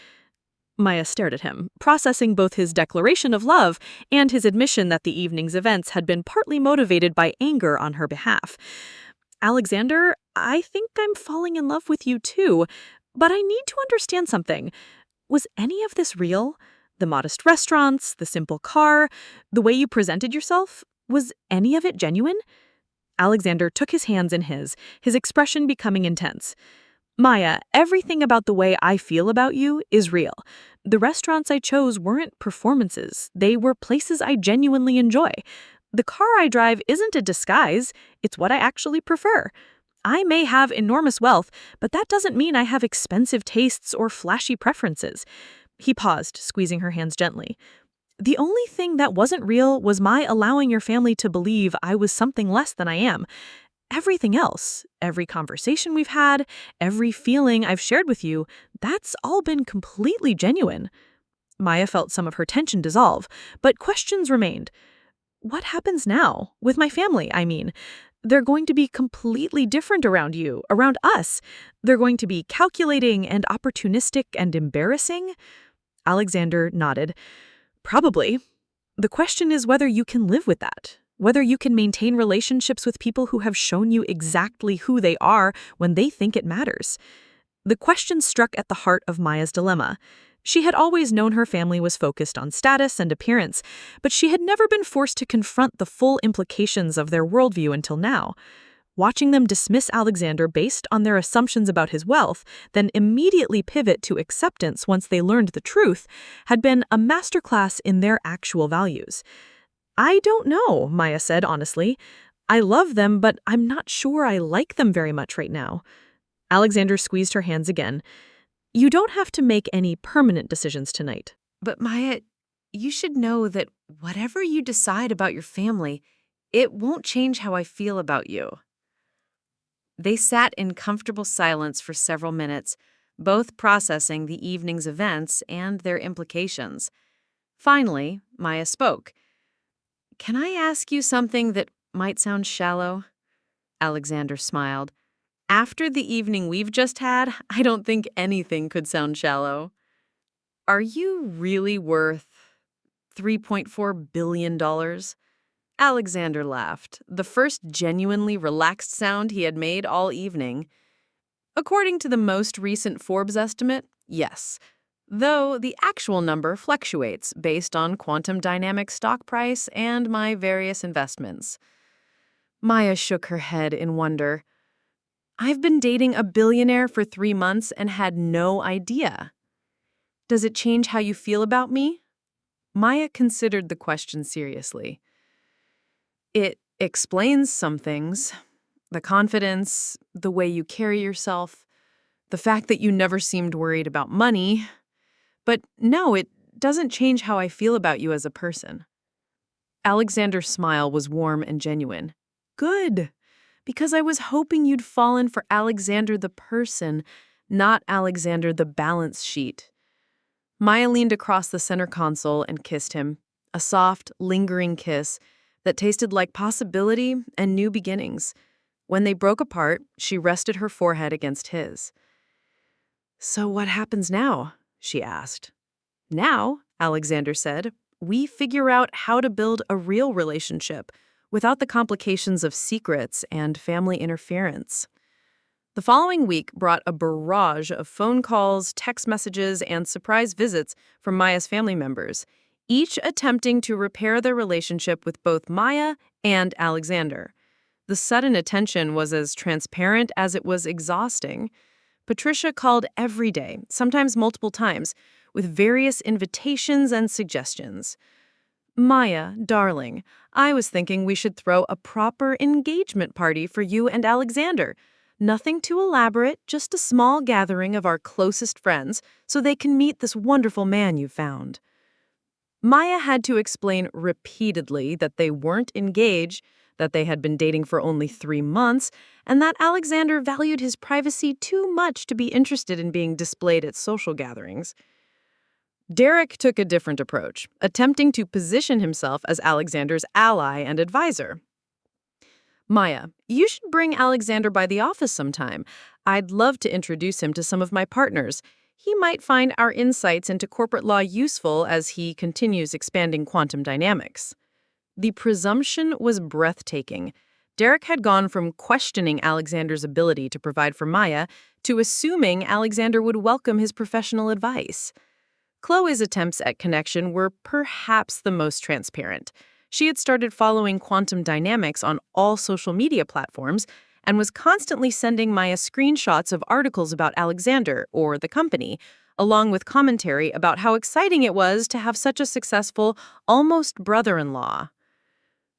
Maya stared at him, processing both his declaration of love and his admission that the evening's events had been partly motivated by anger on her behalf. Alexander, I think I'm falling in love with you too, but I need to understand something. Was any of this real? The modest restaurants, the simple car, the way you presented yourself? Was any of it genuine? Alexander took his hands in his expression becoming intense. Maya, everything about the way I feel about you is real. The restaurants I chose weren't performances. They were places I genuinely enjoy. The car I drive isn't a disguise. It's what I actually prefer. I may have enormous wealth, but that doesn't mean I have expensive tastes or flashy preferences. He paused, squeezing her hands gently. The only thing that wasn't real was my allowing your family to believe I was something less than I am. Everything else, every conversation we've had, every feeling I've shared with you, that's all been completely genuine. Maya felt some of her tension dissolve, but questions remained. What happens now? With my family, I mean. They're going to be completely different around you, around us. They're going to be calculating and opportunistic and embarrassing. Alexander nodded. Probably. The question is whether you can live with that. Whether you can maintain relationships with people who have shown you exactly who they are when they think it matters. The question struck at the heart of Maya's dilemma. She had always known her family was focused on status and appearance, but she had never been forced to confront the full implications of their worldview until now. Watching them dismiss Alexander based on their assumptions about his wealth, then immediately pivot to acceptance once they learned the truth, had been a masterclass in their actual values. I don't know, Maya said honestly. I love them, but I'm not sure I like them very much right now. Alexander squeezed her hands again. You don't have to make any permanent decisions tonight. But Maya, you should know that whatever you decide about your family, it won't change how I feel about you. They sat in comfortable silence for several minutes, both processing the evening's events and their implications. Finally, Maya spoke. Can I ask you something that might sound shallow? Alexander smiled. After the evening we've just had, I don't think anything could sound shallow. Are you really worth $3.4 billion? Alexander laughed, the first genuinely relaxed sound he had made all evening. According to the most recent Forbes estimate, yes. Though the actual number fluctuates based on quantum dynamics stock price and my various investments. Maya shook her head in wonder. I've been dating a billionaire for 3 months and had no idea. Does it change how you feel about me? Maya considered the question seriously. It explains some things. The confidence, the way you carry yourself, the fact that you never seemed worried about money. But no, it doesn't change how I feel about you as a person. Alexander's smile was warm and genuine. Good, because I was hoping you'd fallen for Alexander the person, not Alexander the balance sheet. Maya leaned across the center console and kissed him, a soft, lingering kiss that tasted like possibility and new beginnings. When they broke apart, she rested her forehead against his. So what happens now? She asked. Now, Alexander said, we figure out how to build a real relationship without the complications of secrets and family interference. The following week brought a barrage of phone calls, text messages, and surprise visits from Maya's family members, each attempting to repair their relationship with both Maya and Alexander. The sudden attention was as transparent as it was exhausting. Patricia called every day, sometimes multiple times, with various invitations and suggestions. Maya, darling, I was thinking we should throw a proper engagement party for you and Alexander. Nothing too elaborate, just a small gathering of our closest friends so they can meet this wonderful man you found. Maya had to explain repeatedly that they weren't engaged, that they had been dating for only 3 months, and that Alexander valued his privacy too much to be interested in being displayed at social gatherings. Derek took a different approach, attempting to position himself as Alexander's ally and advisor. Maya, you should bring Alexander by the office sometime. I'd love to introduce him to some of my partners. He might find our insights into corporate law useful as he continues expanding quantum dynamics. The presumption was breathtaking. Derek had gone from questioning Alexander's ability to provide for Maya to assuming Alexander would welcome his professional advice. Chloe's attempts at connection were perhaps the most transparent. She had started following quantum dynamics on all social media platforms and was constantly sending Maya screenshots of articles about Alexander or the company, along with commentary about how exciting it was to have such a successful, almost brother-in-law.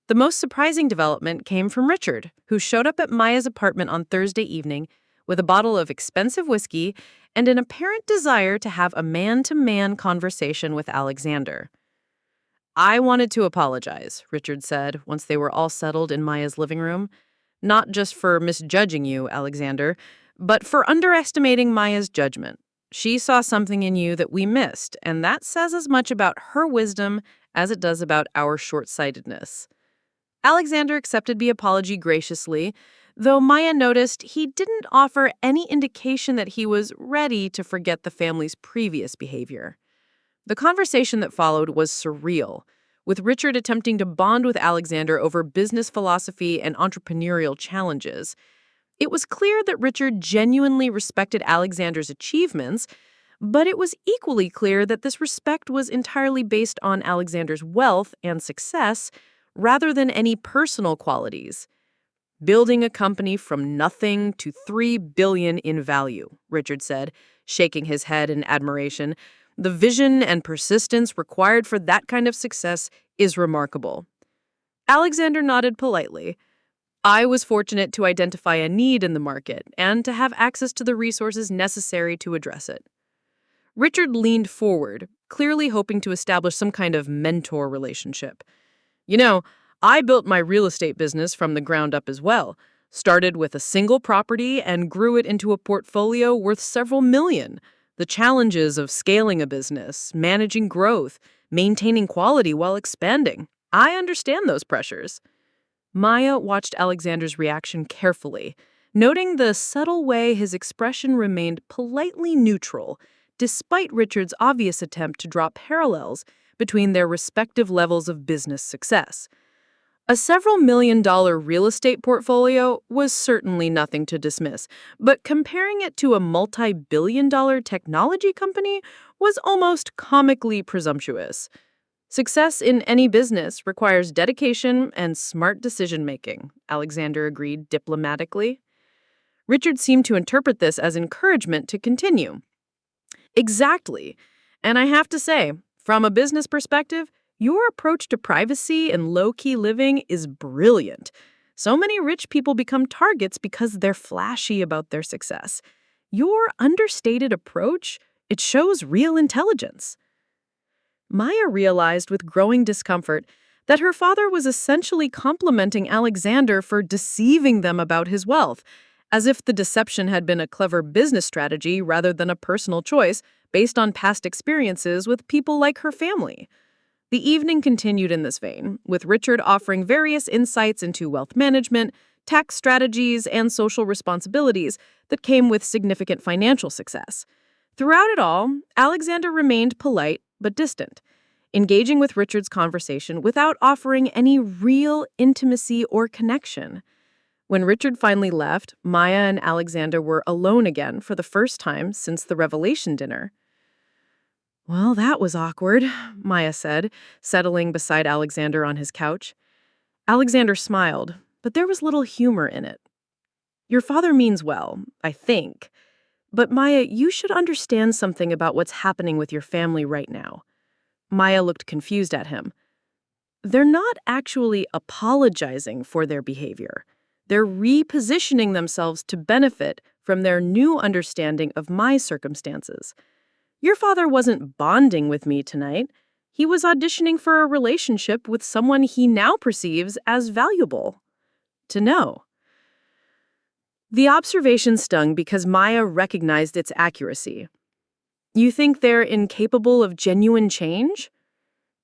The most surprising development came from Richard, who showed up at Maya's apartment on Thursday evening with a bottle of expensive whiskey and an apparent desire to have a man-to-man conversation with Alexander. I wanted to apologize, Richard said once they were all settled in Maya's living room. Not just for misjudging you, Alexander, but for underestimating Maya's judgment. She saw something in you that we missed, and that says as much about her wisdom as it does about our short-sightedness. Alexander accepted the apology graciously, though Maya noticed he didn't offer any indication that he was ready to forget the family's previous behavior. The conversation that followed was surreal, with Richard attempting to bond with Alexander over business philosophy and entrepreneurial challenges. It was clear that Richard genuinely respected Alexander's achievements, but it was equally clear that this respect was entirely based on Alexander's wealth and success rather than any personal qualities. Building a company from nothing to $3 billion in value, Richard said, shaking his head in admiration. The vision and persistence required for that kind of success is remarkable. Alexander nodded politely. I was fortunate to identify a need in the market and to have access to the resources necessary to address it. Richard leaned forward, clearly hoping to establish some kind of mentor relationship. You know, I built my real estate business from the ground up as well. Started with a single property and grew it into a portfolio worth several million. The challenges of scaling a business, managing growth, maintaining quality while expanding. I understand those pressures. Maya watched Alexander's reaction carefully, noting the subtle way his expression remained politely neutral, despite Richard's obvious attempt to draw parallels between their respective levels of business success. A several million-dollar real estate portfolio was certainly nothing to dismiss, but comparing it to a multi-billion-dollar technology company was almost comically presumptuous. Success in any business requires dedication and smart decision-making, Alexander agreed diplomatically. Richard seemed to interpret this as encouragement to continue. Exactly. And I have to say, from a business perspective, your approach to privacy and low-key living is brilliant. So many rich people become targets because they're flashy about their success. Your understated approach, it shows real intelligence. Maya realized with growing discomfort that her father was essentially complimenting Alexander for deceiving them about his wealth, as if the deception had been a clever business strategy rather than a personal choice based on past experiences with people like her family. The evening continued in this vein, with Richard offering various insights into wealth management, tax strategies, and social responsibilities that came with significant financial success. Throughout it all, Alexander remained polite but distant, engaging with Richard's conversation without offering any real intimacy or connection. When Richard finally left, Maya and Alexander were alone again for the first time since the revelation dinner. "Well, that was awkward," Maya said, settling beside Alexander on his couch. Alexander smiled, but there was little humor in it. "Your father means well, I think. But Maya, you should understand something about what's happening with your family right now." Maya looked confused at him. "They're not actually apologizing for their behavior. They're repositioning themselves to benefit from their new understanding of my circumstances. Your father wasn't bonding with me tonight. He was auditioning for a relationship with someone he now perceives as valuable to know." The observation stung because Maya recognized its accuracy. "You think they're incapable of genuine change?"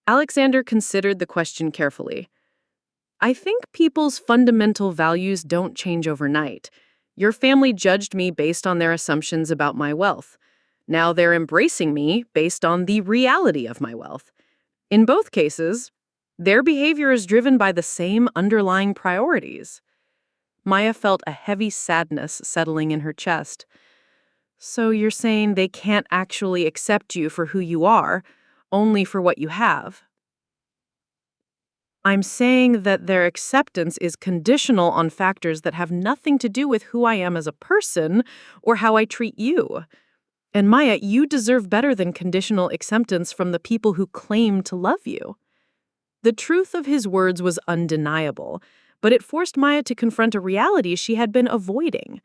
Alexander considered the question carefully. "I think people's fundamental values don't change overnight. Your family judged me based on their assumptions about my wealth. Now they're embracing me based on the reality of my wealth. In both cases, their behavior is driven by the same underlying priorities." Maya felt a heavy sadness settling in her chest. "So you're saying they can't actually accept you for who you are, only for what you have?" "I'm saying that their acceptance is conditional on factors that have nothing to do with who I am as a person or how I treat you. And Maya, you deserve better than conditional acceptance from the people who claim to love you." The truth of his words was undeniable, but it forced Maya to confront a reality she had been avoiding.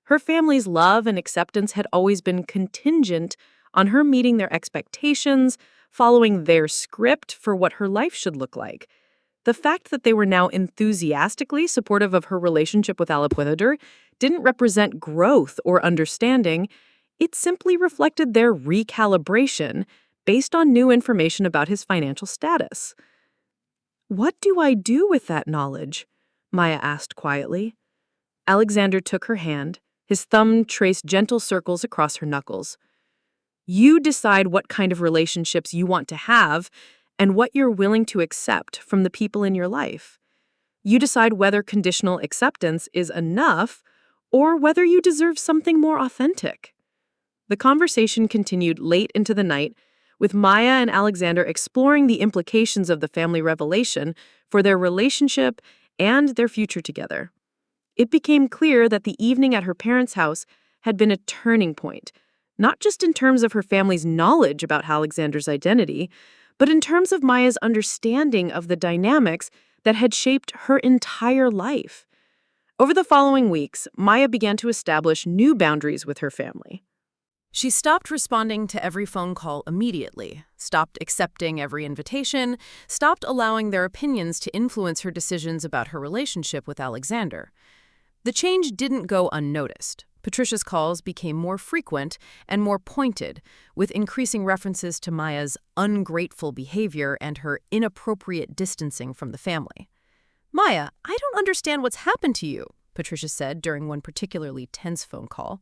Her family's love and acceptance had always been contingent on her meeting their expectations, following their script for what her life should look like. The fact that they were now enthusiastically supportive of her relationship with Alexander didn't represent growth or understanding. It simply reflected their recalibration based on new information about his financial status. "What do I do with that knowledge?" Maya asked quietly. Alexander took her hand. His thumb traced gentle circles across her knuckles. "You decide what kind of relationships you want to have and what you're willing to accept from the people in your life. You decide whether conditional acceptance is enough or whether you deserve something more authentic." The conversation continued late into the night, with Maya and Alexander exploring the implications of the family revelation for their relationship and their future together. It became clear that the evening at her parents' house had been a turning point, not just in terms of her family's knowledge about Alexander's identity, but in terms of Maya's understanding of the dynamics that had shaped her entire life. Over the following weeks, Maya began to establish new boundaries with her family. She stopped responding to every phone call immediately, stopped accepting every invitation, stopped allowing their opinions to influence her decisions about her relationship with Alexander. The change didn't go unnoticed. Patricia's calls became more frequent and more pointed, with increasing references to Maya's ungrateful behavior and her inappropriate distancing from the family. "Maya, I don't understand what's happened to you," Patricia said during one particularly tense phone call.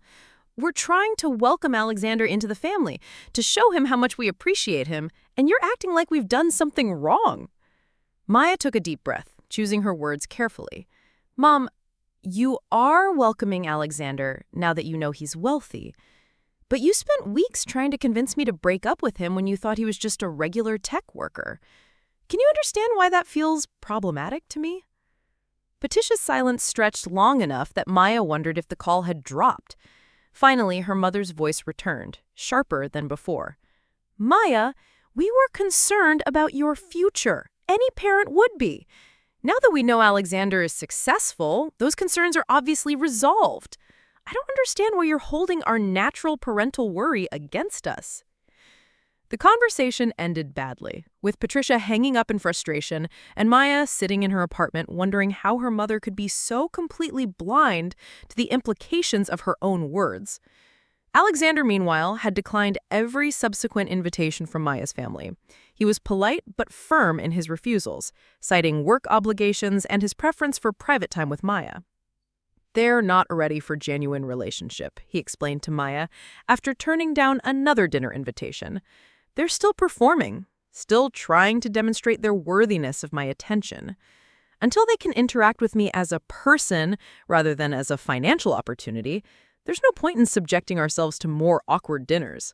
"We're trying to welcome Alexander into the family, to show him how much we appreciate him, and you're acting like we've done something wrong." Maya took a deep breath, choosing her words carefully. "Mom, you are welcoming Alexander now that you know he's wealthy, but you spent weeks trying to convince me to break up with him when you thought he was just a regular tech worker. Can you understand why that feels problematic to me? Patricia's silence stretched long enough that Maya wondered if the call had dropped. Finally, her mother's voice returned, sharper than before. Maya, we were concerned about your future. Any parent would be. Now that we know Alexander is successful, those concerns are obviously resolved. I don't understand why you're holding our natural parental worry against us. The conversation ended badly, with Patricia hanging up in frustration and Maya sitting in her apartment wondering how her mother could be so completely blind to the implications of her own words. Alexander, meanwhile, had declined every subsequent invitation from Maya's family. He was polite but firm in his refusals, citing work obligations and his preference for private time with Maya. They're not ready for genuine relationship, he explained to Maya after turning down another dinner invitation. They're still performing, still trying to demonstrate their worthiness of my attention. Until they can interact with me as a person rather than as a financial opportunity, there's no point in subjecting ourselves to more awkward dinners.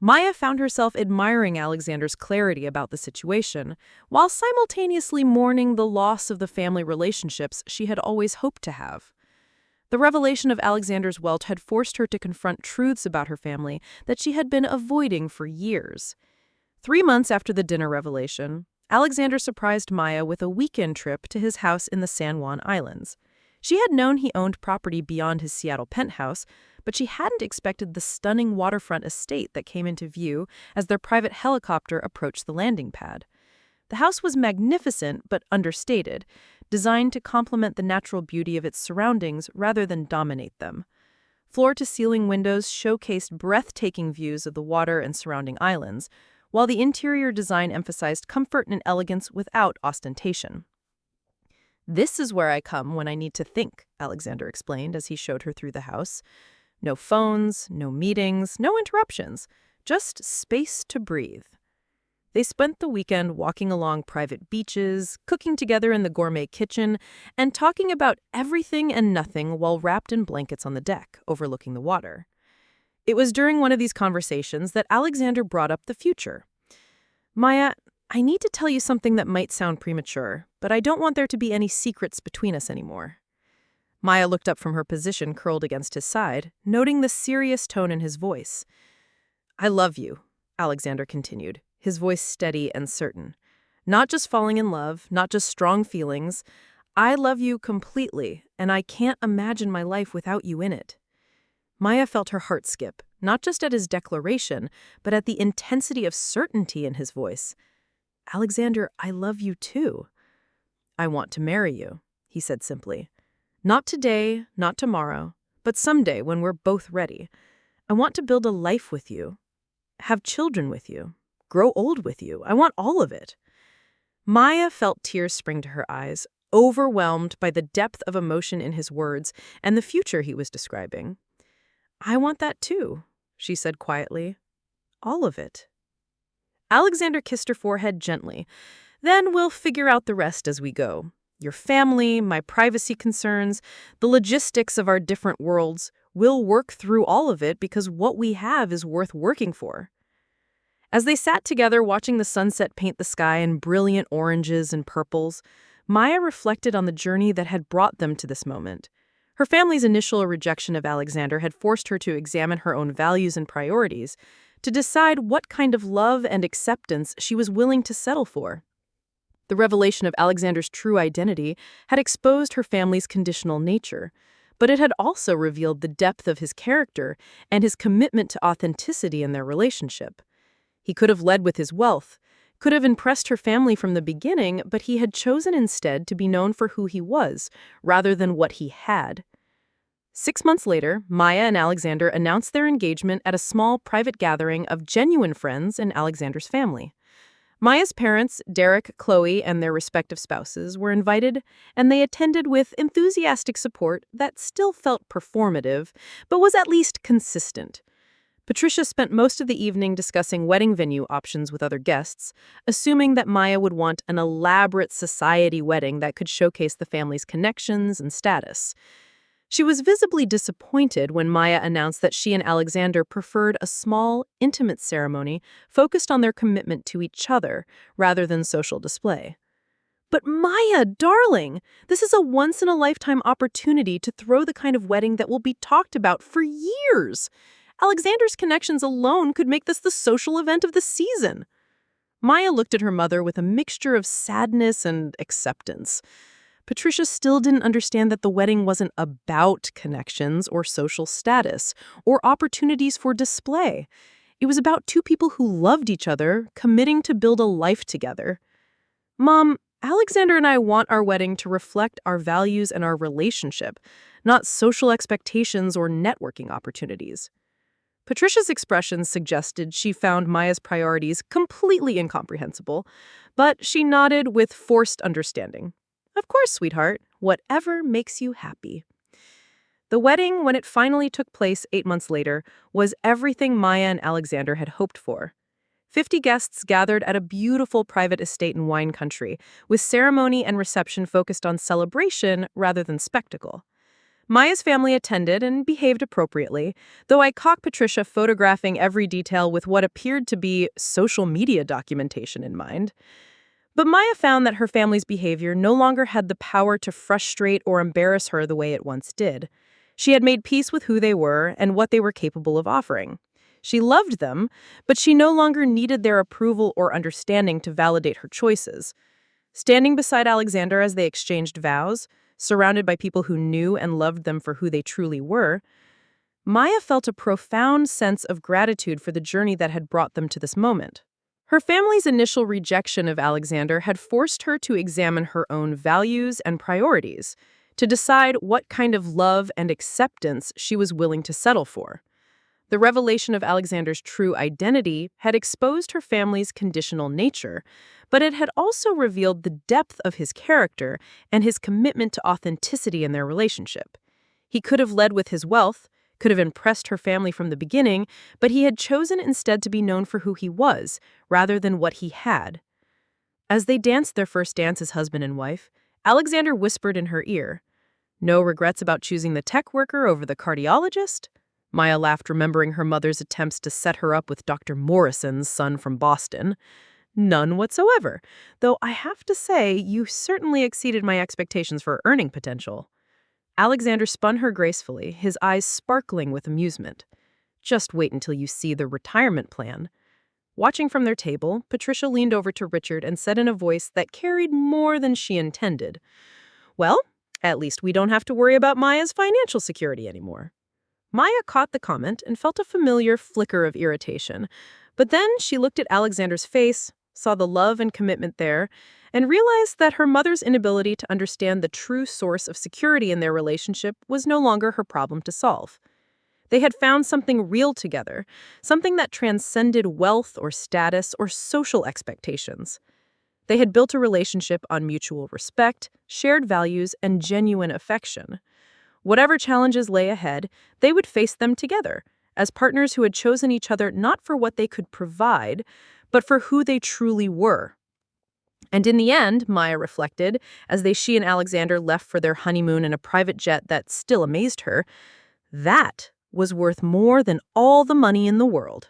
Maya found herself admiring Alexander's clarity about the situation, while simultaneously mourning the loss of the family relationships she had always hoped to have. The revelation of Alexander's wealth had forced her to confront truths about her family that she had been avoiding for years. 3 months after the dinner revelation, Alexander surprised Maya with a weekend trip to his house in the San Juan Islands. She had known he owned property beyond his Seattle penthouse, but she hadn't expected the stunning waterfront estate that came into view as their private helicopter approached the landing pad. The house was magnificent but understated, designed to complement the natural beauty of its surroundings rather than dominate them. Floor-to-ceiling windows showcased breathtaking views of the water and surrounding islands, while the interior design emphasized comfort and elegance without ostentation. "This is where I come when I need to think," Alexander explained as he showed her through the house. "No phones, no meetings, no interruptions, just space to breathe." They spent the weekend walking along private beaches, cooking together in the gourmet kitchen, and talking about everything and nothing while wrapped in blankets on the deck, overlooking the water. It was during one of these conversations that Alexander brought up the future. "Maya, I need to tell you something that might sound premature, but I don't want there to be any secrets between us anymore." Maya looked up from her position curled against his side, noting the serious tone in his voice. "I love you," Alexander continued, his voice steady and certain. "Not just falling in love, not just strong feelings. I love you completely, and I can't imagine my life without you in it." Maya felt her heart skip, not just at his declaration, but at the intensity of certainty in his voice. "Alexander, I love you too." "I want to marry you," he said simply. "Not today, not tomorrow, but someday when we're both ready. I want to build a life with you, have children with you, grow old with you. I want all of it." Maya felt tears spring to her eyes, overwhelmed by the depth of emotion in his words and the future he was describing. "I want that too," she said quietly. "All of it." Alexander kissed her forehead gently. "Then we'll figure out the rest as we go. Your family, my privacy concerns, the logistics of our different worlds. We'll work through all of it because what we have is worth working for." As they sat together watching the sunset paint the sky in brilliant oranges and purples, Maya reflected on the journey that had brought them to this moment. Her family's initial rejection of Alexander had forced her to examine her own values and priorities, to decide what kind of love and acceptance she was willing to settle for. The revelation of Alexander's true identity had exposed her family's conditional nature, but it had also revealed the depth of his character and his commitment to authenticity in their relationship. He could have led with his wealth, could have impressed her family from the beginning, but he had chosen instead to be known for who he was, rather than what he had. 6 months later, Maya and Alexander announced their engagement at a small private gathering of genuine friends in Alexander's family. Maya's parents, Derek, Chloe, and their respective spouses, were invited, and they attended with enthusiastic support that still felt performative, but was at least consistent. Patricia spent most of the evening discussing wedding venue options with other guests, assuming that Maya would want an elaborate society wedding that could showcase the family's connections and status. She was visibly disappointed when Maya announced that she and Alexander preferred a small, intimate ceremony focused on their commitment to each other rather than social display. But Maya, darling, this is a once-in-a-lifetime opportunity to throw the kind of wedding that will be talked about for years. Alexander's connections alone could make this the social event of the season. Maya looked at her mother with a mixture of sadness and acceptance. Patricia still didn't understand that the wedding wasn't about connections or social status or opportunities for display. It was about two people who loved each other, committing to build a life together. Mom, Alexander and I want our wedding to reflect our values and our relationship, not social expectations or networking opportunities. Patricia's expressions suggested she found Maya's priorities completely incomprehensible, but she nodded with forced understanding. Of course, sweetheart, whatever makes you happy. The wedding, when it finally took place 8 months later, was everything Maya and Alexander had hoped for. 50 guests gathered at a beautiful private estate in wine country, with ceremony and reception focused on celebration rather than spectacle. Maya's family attended and behaved appropriately, though I caught Patricia photographing every detail with what appeared to be social media documentation in mind. But Maya found that her family's behavior no longer had the power to frustrate or embarrass her the way it once did. She had made peace with who they were and what they were capable of offering. She loved them, but she no longer needed their approval or understanding to validate her choices. Standing beside Alexander as they exchanged vows, surrounded by people who knew and loved them for who they truly were, Maya felt a profound sense of gratitude for the journey that had brought them to this moment. Her family's initial rejection of Alexander had forced her to examine her own values and priorities, to decide what kind of love and acceptance she was willing to settle for. The revelation of Alexander's true identity had exposed her family's conditional nature, but it had also revealed the depth of his character and his commitment to authenticity in their relationship. He could have led with his wealth, could have impressed her family from the beginning, but he had chosen instead to be known for who he was, rather than what he had. As they danced their first dance as husband and wife, Alexander whispered in her ear, "No regrets about choosing the tech worker over the cardiologist?" Maya laughed, remembering her mother's attempts to set her up with Dr. Morrison's son from Boston. "None whatsoever, though I have to say you certainly exceeded my expectations for earning potential." Alexander spun her gracefully, his eyes sparkling with amusement. "Just wait until you see the retirement plan." Watching from their table, Patricia leaned over to Richard and said in a voice that carried more than she intended, "Well, at least we don't have to worry about Maya's financial security anymore." Maya caught the comment and felt a familiar flicker of irritation, but then she looked at Alexander's face, saw the love and commitment there, and realized that her mother's inability to understand the true source of security in their relationship was no longer her problem to solve. They had found something real together, something that transcended wealth or status or social expectations. They had built a relationship on mutual respect, shared values, and genuine affection. Whatever challenges lay ahead, they would face them together, as partners who had chosen each other not for what they could provide, but for who they truly were. And in the end, Maya reflected, as she and Alexander left for their honeymoon in a private jet that still amazed her, that was worth more than all the money in the world.